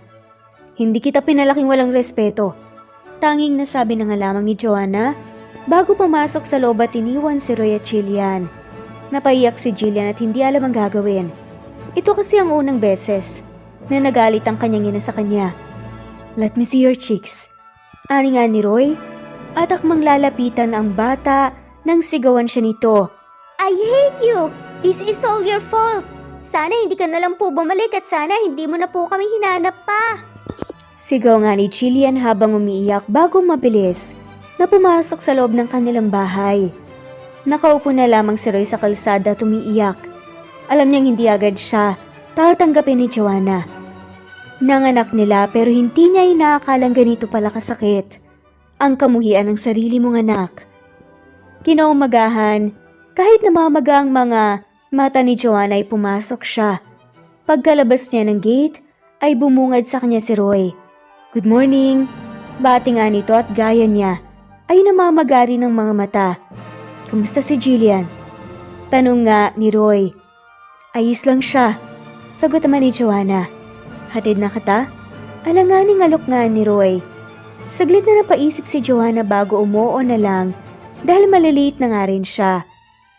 Speaker 1: Hindi kita pinalaking walang respeto. Tanging nasabi na nga lamang ni Joanna bago pumasok sa loob at iniwan si Roy at Jillian. Napaiyak si Jillian at hindi alam ang gagawin. Ito kasi ang unang beses na nagalit ang kanyang ina sa kanya. Let me see your cheeks. Ani nga ni Roy at akmang lalapitan ang bata nang sigawan siya nito.
Speaker 2: I hate you! This is all your fault! Sana hindi ka na lang po bumalik at sana hindi mo na po kami hinanap pa!
Speaker 1: Sigaw nga ni Jillian habang umiiyak bago mabilis na pumasok sa loob ng kanilang bahay. Nakaupo na lamang si Roy sa kalsada at umiiyak. Alam niyang hindi agad siya tatanggapin ni Joanna. Nanganak nila pero hindi niya inaakalang ganito pala kasakit ang kamuhian ng sarili mong anak. Kinaumagahan, kahit namamaga ang mga mata ni Joanna ay pumasok siya. Pagkalabas niya ng gate ay bumungad sa kanya si Roy. Good morning! Bati nga nito at gaya niya ay namamaga rin ng mga mata. Kumusta si Jillian? Tanong nga ni Roy. Ayos lang siya. Sagot naman ni Joanna. Hatid na kita? Alanganing alok nga ni Roy. Saglit na napaisip si Joanna bago umuo na lang dahil maliliit na nga rin siya.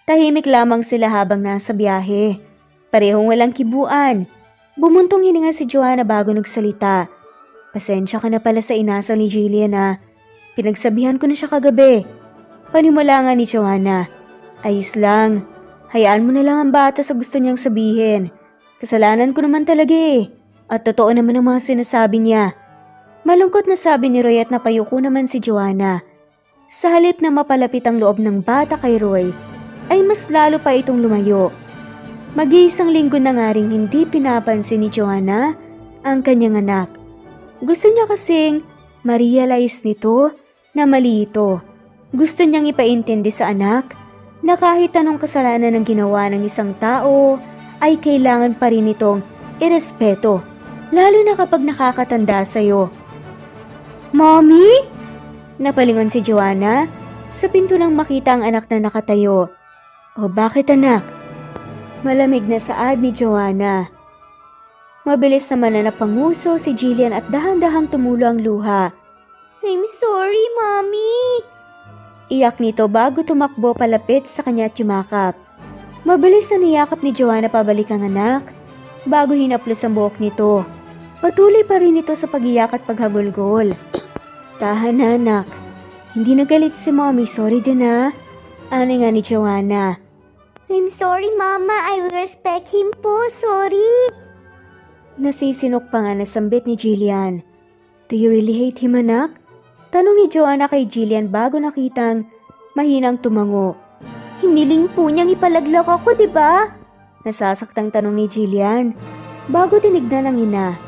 Speaker 1: Tahimik lamang sila habang nasa biyahe. Parehong walang kibuan. Bumuntong hininga si Joanna bago nagsalita. Pasensya ka na pala sa inasal ni Jillian ha. Pinagsabihan ko na siya kagabi. Panimula nga ni Joanna. Ayos lang. Hayaan mo na lang ang bata sa gusto niyang sabihin. Kasalanan ko naman talaga eh. At totoo naman ang mga sinasabi niya. Malungkot na sabi ni Roy at napayuko naman si Joanna. Sa halip na mapalapit ang loob ng bata kay Roy, ay mas lalo pa itong lumayo. Mag-iisang linggo na nga ring hindi pinapansin ni Joanna ang kanyang anak. Gusto niya kasing ma-realize nito na mali ito. Gusto niyang ipaintindi sa anak na kahit anong kasalanan ng ginawa ng isang tao ay kailangan pa rin itong irespeto, lalo na kapag nakakatanda sa'yo. Mommy? Napalingon si Joanna sa pinto nang makita ang anak na nakatayo. O bakit anak? Malamig na saad ni Joanna. Mabilis naman na napanguso si Jillian at dahan-dahang tumulo ang luha.
Speaker 2: I'm sorry, Mommy!
Speaker 1: Iyak nito bago tumakbo palapit sa kanya at yumakap. Mabilis na niyakap ni Joanna pabalik ang anak bago hinaplos ang buhok nito. Patuloy pa rin ito sa pag-iyak at paghagulgol. Tahan na anak. Hindi nagalit si Mommy, sorry din ha. Ani nga ni Joanna.
Speaker 2: I'm sorry, Mama. I will respect him po. Sorry.
Speaker 1: Nasisinok pa nga na sambit ni Jillian. Do you really hate him anak? Tanong ni Joanna kay Jillian bago nakitang mahinang tumango. Hiniling po niyang ipalaglag ako, di ba? Nasasaktang tanong ni Jillian bago tinignan ng ina.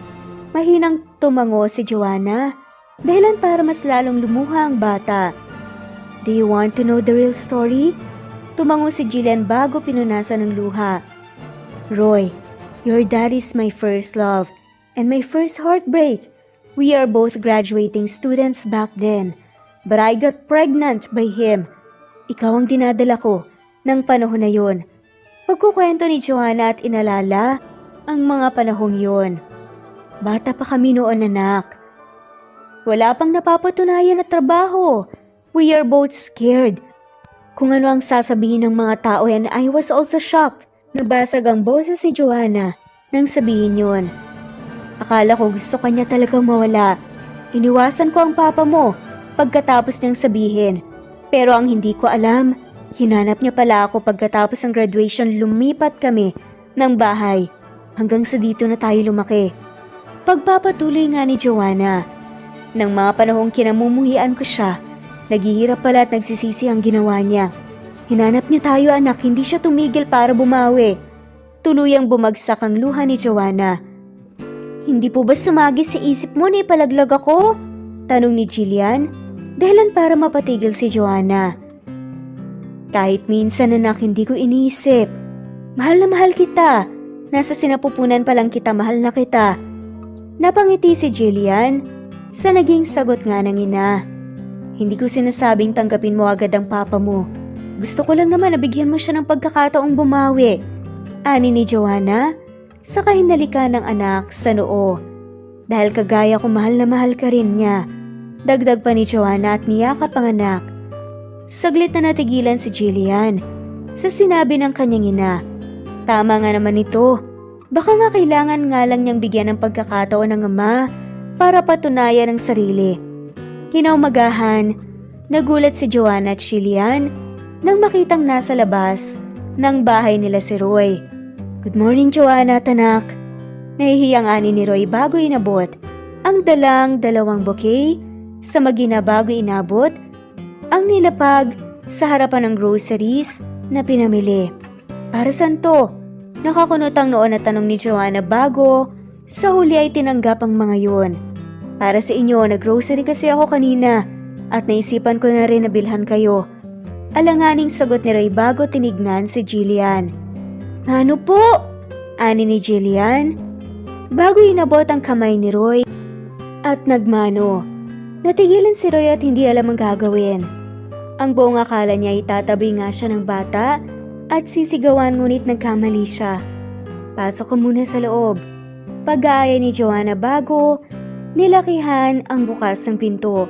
Speaker 1: Mahinang tumango si Joanna dahilan para mas lalong lumuha ang bata. Do you want to know the real story? Tumango si Jillian bago pinunasan ng luha. Roy, your dad is my first love and my first heartbreak. We are both graduating students back then, but I got pregnant by him. Ikaw ang dinadala ko ng panahon na yun. Pagkukwento ni Joanna at inalala ang mga panahong yun. Bata pa kami noon anak. Wala pang napapatunayan na trabaho. We are both scared. Kung ano ang sasabihin ng mga tao and I was also shocked. Nabasag ang boses ni Joanna nang sabihin yun. Akala ko gusto kanya talagang mawala. Iniwasan ko ang papa mo pagkatapos niyang sabihin. Pero ang hindi ko alam, hinanap niya pala ako pagkatapos ng graduation lumipat kami ng bahay hanggang sa dito na tayo lumaki. Pagpapatuloy nga ni Joanna. Nang mga panahong kinamumuhian ko siya, naghihirap pala at nagsisisi ang ginawa niya. Hinanap niya tayo anak, hindi siya tumigil para bumawi. Tuluyang bumagsak ang luha ni Joanna. Hindi po ba sumagi sa isip mo na ipalaglag ako? Tanong ni Jillian, dahilan para mapatigil si Joanna. Kahit minsan anak, hindi ko iniisip. Mahal na mahal kita. Nasa sinapupunan pa lang kita, mahal na kita. Napangiti si Jillian sa naging sagot nga ng ina. Hindi ko sinasabing tanggapin mo agad ang papa mo. Gusto ko lang naman na bigyan mo siya ng pagkakataong bumawi. Ani ni Joanna, saka hinalika ng anak sa noo. Dahil kagaya ko mahal na mahal ka rin niya. Dagdag pa ni Joanna at niyakap ang anak. Saglit na natigilan si Jillian sa sinabi ng kanyang ina. Tama nga naman ito. Baka nga kailangan nga lang niyang bigyan ng pagkakataon ng ama para patunayan ang sarili. Kinaumagahan, nagulat si Joanna at Jillian nang makitang nasa labas ng bahay nila si Roy. Good morning Joanna at anak. Nahihiyang ani ni Roy bago inabot ang dalawang bouquet sa magina bago inabot ang nilapag sa harapan ng groceries na pinamili. Para saan to? Nakakunotang noon na tanong ni Joanna bago sa huli ay tinanggap ang mga yun. Para sa inyo, nag-grocery kasi ako kanina at naisipan ko na rin na bilhan kayo. Alanganing sagot ni Roy bago tinignan si Jillian. Ano po? Ani ni Jillian bago inabot ang kamay ni Roy at nagmano. Natigilan si Roy at hindi alam ang gagawin. Ang buong akala niya itatabi nga siya ng bata at sisigawan ngunit nagkamali siya. Pasok ko muna sa loob. Pag-aaya ni Joanna bago nilakihan ang bukas ng pinto.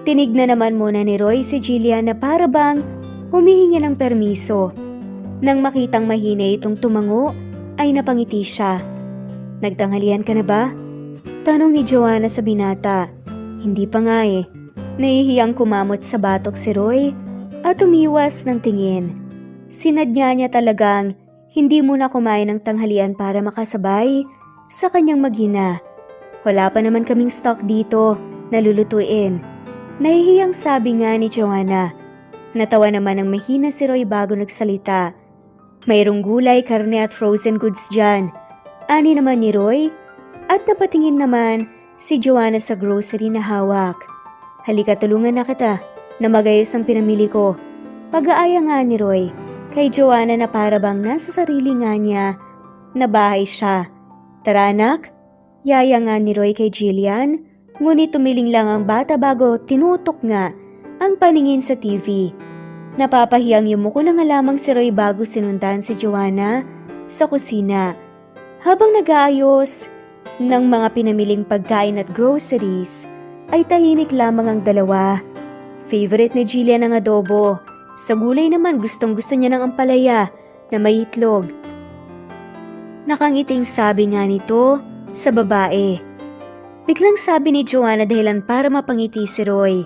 Speaker 1: Tinignan naman muna ni Roy si Jillian na para bang humihingi ng permiso. Nang makitang mahina itong tumango ay napangiti siya. Nagtanghalian ka na ba? Tanong ni Joanna sa binata. Hindi pa nga eh. Nahihiyang kumamot sa batok si Roy at umiwas ng tingin. Sinadya niya talagang hindi muna kumain ng tanghalian para makasabay sa kanyang maghina. Wala pa naman kaming stock dito, nalulutuin. Nahihiyang sabi nga ni Joanna. Natawa naman ang mahina si Roy bago nagsalita. Mayroong gulay, karne at frozen goods dyan. Ani naman ni Roy at napatingin naman si Joanna sa grocery na hawak. Halika tulungan na kita na magayos ang pinamili ko. Pag-aaya nga ni Roy kay Joanna na para bang nasa sarili nga niya na bahay siya. Tara anak, yaya nga ni Roy kay Jillian, ngunit tumiling lang ang bata bago tinutok nga ang paningin sa TV. Napapahiyang yumuko na nga lamang si Roy bago sinundan si Joanna sa kusina. Habang nag-aayos ng mga pinamiling pagkain at groceries, ay tahimik lamang ang dalawa. Favorite ni Jillian ang adobo. Sa gulay naman gustong-gusto niya ng ampalaya na may itlog. Nakangiting sabi nga nito sa babae. Biglang sabi ni Joanna dahilan para mapangiti si Roy.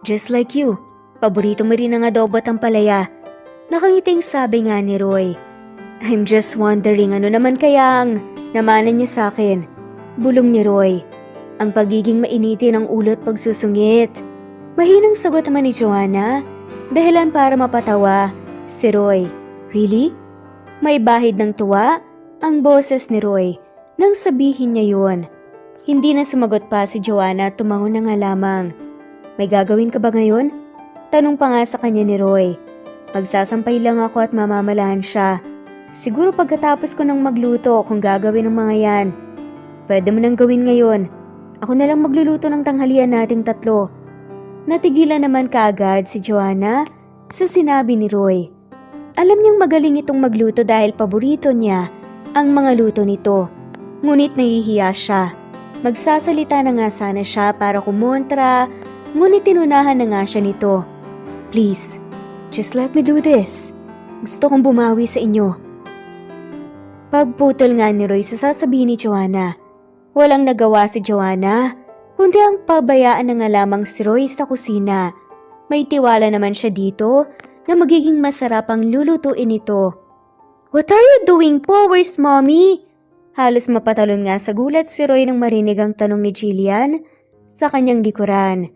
Speaker 1: Just like you, paborito mo rin ang adobo at ampalaya. Nakangiting sabi nga ni Roy. I'm just wondering ano naman kaya ang namanan niya sa akin. Bulong ni Roy. Ang pagiging mainitin ng ulo at pagsusungit. Mahinang sagot naman ni Joanna, dahilan para mapatawa si Roy. Really? May bahid ng tuwa ang boses ni Roy nang sabihin niya yun. Hindi na sumagot pa si Joanna at tumango na nga lamang. May gagawin ka ba ngayon? Tanong pa nga sa kanya ni Roy. Magsasampay lang ako at mamamalahan siya. Siguro pagkatapos ko nang magluto kung gagawin ng mga yan. Pwede mo nang gawin ngayon. Ako na lang magluluto ng tanghalian nating tatlo. Natigilan naman kaagad si Joanna sa sinabi ni Roy. Alam niyang magaling itong magluto dahil paborito niya ang mga luto nito. Ngunit nahihiya siya. Magsasalita na nga sana siya para kumontra, ngunit tinunahan na nga siya nito. Please, just let me do this. Gusto kong bumawi sa inyo. Pagputol nga ni Roy sa sasabihin ni Joanna. Walang nagawa si Joanna, kundi ang pabayaan na nga lamang si Roy sa kusina. May tiwala naman siya dito na magiging masarap ang lulutuin ito. What are you doing po? Where's mommy? Halos mapatalon nga sa gulat si Roy nang marinig ang tanong ni Jillian sa kanyang likuran.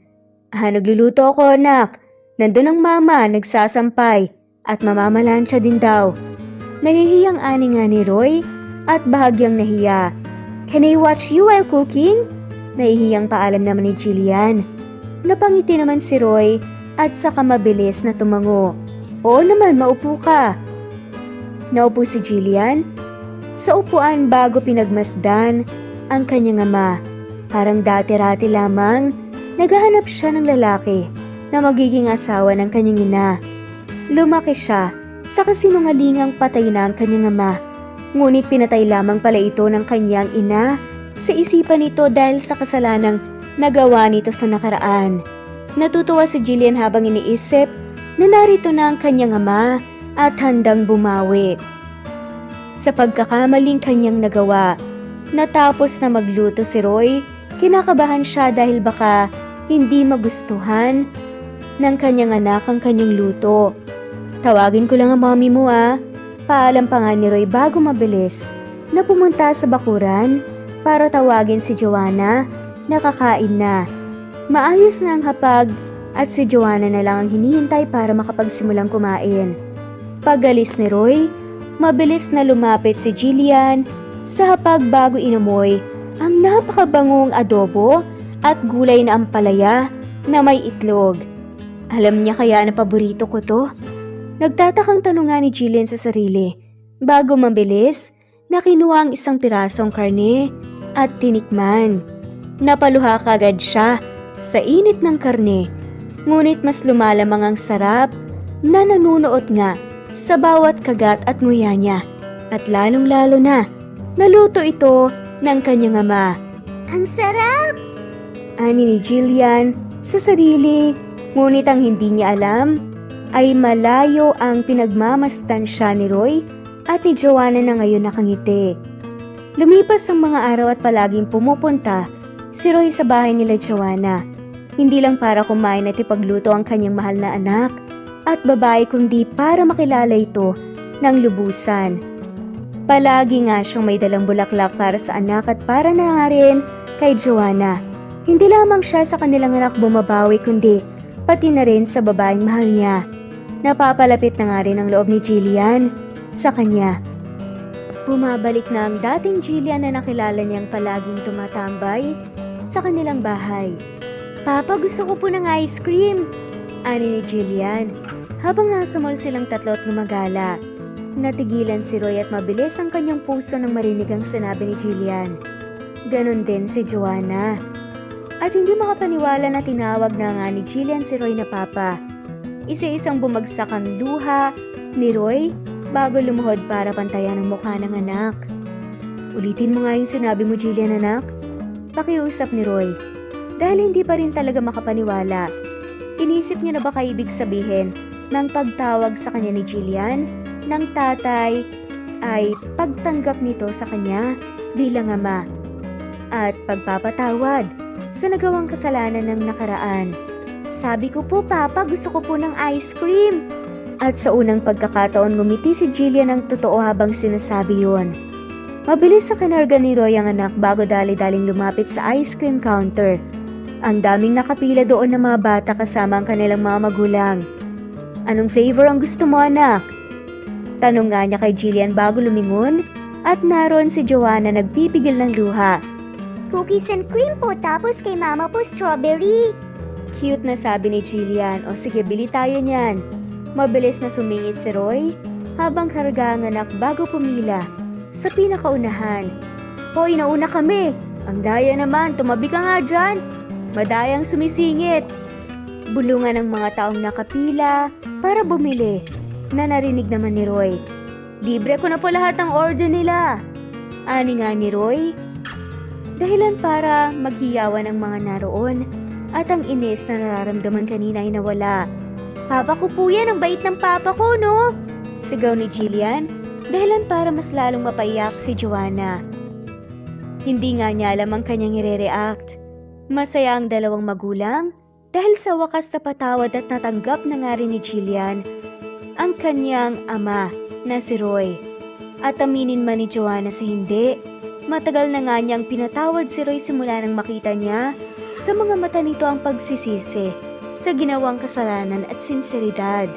Speaker 1: Nagluluto ako anak. Nandun ang mama, nagsasampay at mamamalansya din daw. Nahihiyang ani nga ni Roy at bahagyang nahiya. Can I watch you while cooking? Nahihiyang paalam naman ni Jillian. Napangiti naman si Roy at saka mabilis na tumango. Oo naman, maupo ka. Naupo si Jillian sa upuan bago pinagmasdan ang kanyang ama. Parang dati-rati lamang, naghahanap siya ng lalaki na magiging asawa ng kanyang ina. Lumaki siya sa kasinungalingang patay na ang kanyang ama. Ngunit pinatay lamang pala ito ng kanyang ina sa isipan nito dahil sa kasalanang nagawa nito sa nakaraan. Natutuwa si Jillian habang iniisip na narito na ang kanyang ama at handang bumawi sa pagkakamaling kanyang nagawa. Natapos na magluto si Roy, kinakabahan siya dahil baka hindi magustuhan ng kanyang anak ang kanyang luto. Tawagin ko lang ang mommy mo Paalam pa nga ni Roy bago mabilis na pumunta sa bakuran para tawagin si Joanna na kakain na. Maayos na ang hapag at si Joanna na lang ang hinihintay para makapagsimulang kumain. Pag-alis ni Roy, mabilis na lumapit si Jillian sa hapag bago inamoy ang napakabangong adobo at gulay na ampalaya na may itlog. Alam niya kaya na paborito ko to? Nagtatakang tanong nga ni Jillian sa sarili bago mabilis na kinuha ang isang pirasong karne at tinikman. Napaluha kagad siya sa init ng karne, ngunit mas lumalamang ang sarap na nanunuot nga sa bawat kagat at nguya niya. At lalong-lalo na, naluto ito ng kanyang ama.
Speaker 2: Ang sarap!
Speaker 1: Ani ni Jillian sa sarili, ngunit ang hindi niya alam ay malayo ang pinagmamasdan siya ni Roy at ni Joanna na ngayon nakangiti. Lumipas ang mga araw at palaging pumupunta si Roy sa bahay nila Joanna. Hindi lang para kumain at ipagluto ang kanyang mahal na anak at babae kundi para makilala ito ng lubusan. Palagi nga siyang may dalang bulaklak para sa anak at para na nga rin kay Joanna. Hindi lamang siya sa kanilang anak bumabawi kundi pati na rin sa babaeng mahal niya. Napapalapit na nga rin ang loob ni Jillian sa kanya. Bumabalik na ang dating Jillian na nakilala niyang palaging tumatambay sa kanilang bahay. Papa, gusto ko po ng ice cream, ani ni Jillian habang nasa mall silang tatlo at gumagala. Natigilan si Roy at mabilis ang kanyang puso nang marinig ang sinabi ni Jillian. Ganon din si Joanna. At hindi makapaniwala na tinawag na nga ni Jillian si Roy na papa. Isa-isang bumagsak ang luha ni Roy bago lumuhod para pantayan ang mukha ng anak. Ulitin mo nga yung sinabi mo, Jillian anak. Pakiusap ni Roy. Dahil hindi pa rin talaga makapaniwala. Inisip niya na baka ibig sabihin ng pagtawag sa kanya ni Jillian ng tatay ay pagtanggap nito sa kanya bilang ama at pagpapatawad sa nagawang kasalanan ng nakaraan. Sabi ko po, Papa, gusto ko po ng ice cream. At sa unang pagkakataon ngumiti si Jillian ng totoo habang sinasabi yon. Mabilis sa kinarga ni Roy ang anak bago dali-daling lumapit sa ice cream counter. Ang daming nakapila doon ng mga bata kasama ang kanilang mga magulang. Anong flavor ang gusto mo, anak? Tanong nga niya kay Jillian bago lumingon at naroon si Joanna nagpipigil ng luha.
Speaker 2: Cookies and cream po, tapos kay mama po strawberry.
Speaker 1: Cute na sabi ni Jillian. O sige, bili tayo niyan. Mabilis na sumingit si Roy habang karga ang anak bago pumila sa pinakaunahan. Hoy, nauna kami. Ang daya naman, tumabi ka nga dyan. Madayang sumisingit. Bulungan ng mga taong nakapila para bumili na narinig naman ni Roy. Libre ko na po lahat ng order nila. Ani nga ni Roy. Dahilan para maghiyawan ang mga naroon at ang inis na nararamdaman kanina ay nawala. Papa ko po yan, ang bait ng papa ko, no? Sigaw ni Jillian, dahilan para mas lalong mapaiyak si Joanna. Hindi nga niya alam ang kanyang i-react. Masaya ang dalawang magulang dahil sa wakas na patawad at natanggap na nga rin ni Jillian ang kanyang ama na si Roy. At aminin man ni Joanna sa hindi, Matagal na nga niyang pinatawad si Roy simula nang makita niya sa mga mata nito ang pagsisisi sa ginawang kasalanan at sinseridad.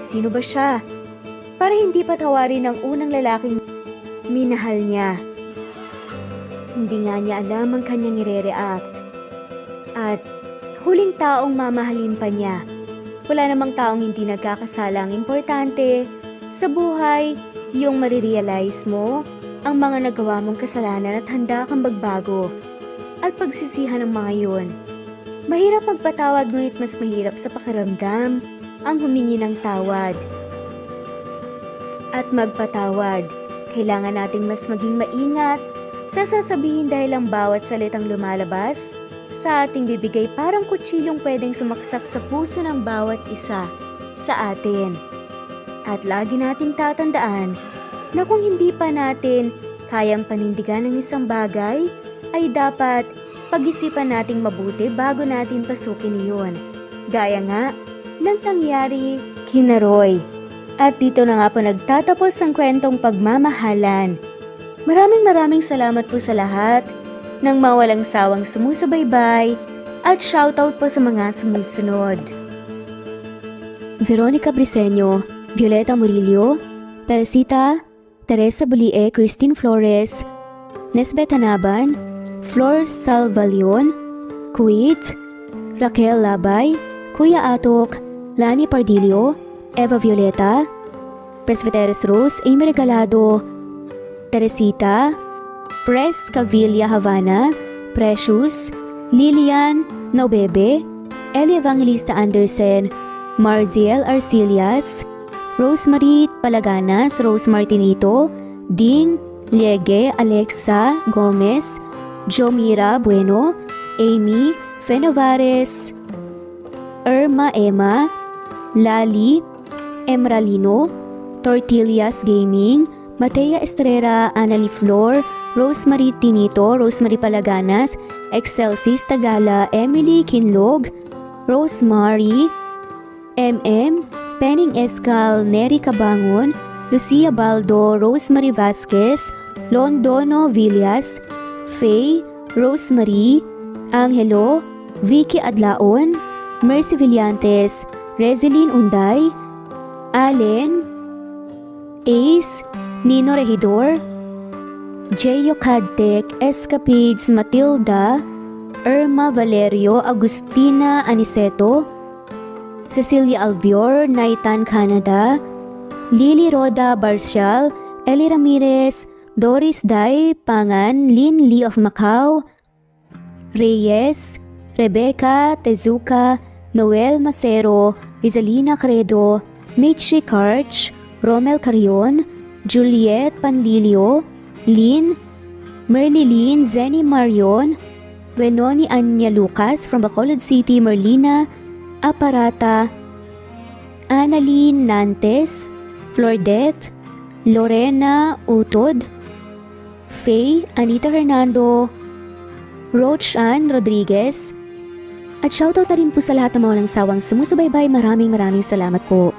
Speaker 1: Sino ba siya para hindi patawarin ang unang lalaking minahal niya? Hindi nga niya alam ang kanyang ire-react. At huling taong mamahalin pa niya. Wala namang taong hindi nagkakasala. Ang importante sa buhay, yung marirealize mo ang mga nagawa mong kasalanan at handa kang magbago at pagsisihan ng mga yun. Mahirap magpatawad ngunit mas mahirap sa pakiramdam ang humingi ng tawad. At magpatawad, kailangan nating mas maging maingat sa sasabihin dahil ang bawat salitang lumalabas sa ating bibigay parang kutsilyong pwedeng sumaksak sa puso ng bawat isa sa atin. At lagi nating tatandaan na kung hindi pa natin kayang panindigan ng isang bagay, ay dapat pag-isipan nating mabuti bago natin pasukin iyon. Gaya nga ng nangyari kina Roy. At dito na nga po nagtatapos ang kwentong pagmamahalan. Maraming salamat po sa lahat ng mawalang sawang sumusubaybay at shoutout po sa mga sumusunod. Veronica Briseño, Violeta Murillo, Teresita, Teresa Bulie, Christine Flores, Nesbeth Hanaban, Flor Salvalion, Kuwait, Raquel Labay, Kuya Atok, Lani Pardillo, Eva Violeta, Presbyteros Rose, Amy Regalado, Teresita, Pres Cavilla Havana, Precious, Lilian Naubebe, Eli Evangelista Anderson, Marziel Arcilias, Rosemary Palaganas, Rose Martinito, Ding Liege, Alexa Gomez, Jomira Bueno, Amy Fenovares, Irma Emma, Lali Emralino, Tortillas Gaming, Matea Estrera, Annalie Flor, Rosemary Tinito, Rosemary Palaganas, Excelsis Tagala, Emily Kinlog, Rosemary, MM, Penning Escal, Neri Cabangon, Lucia Baldo, Rosemary Vasquez, Londono Villas, Faye, Rosemary, Angelo, Vicky Adlaon, Mercy Villantes, Rezeline Unday, Allen, Ace, Nino Regidor, Jeyo Cadtec, Escapades Matilda, Irma Valerio, Agustina Aniceto, Cecilia Alvior, Naitan Canada, Lily Roda Barcial, Eli Ramirez, Doris Day Pangan, Lynn Lee of Macau, Reyes, Rebecca Tezuka, Noel Macero, Rizalina Credo, Mitchie Karch, Romel Carion, Juliet Panlilio, Lynn, Merlilyn Zenny Marion, Wenoni Anya Lucas from Bacolod City, Merlina Aparata, Annalyn Nantes, Flordette, Lorena Utod, Faye, Anita Hernando, Roach Ann Rodriguez, at shoutout na rin po sa lahat ng mga walang sawang sumusubaybay. Maraming salamat po.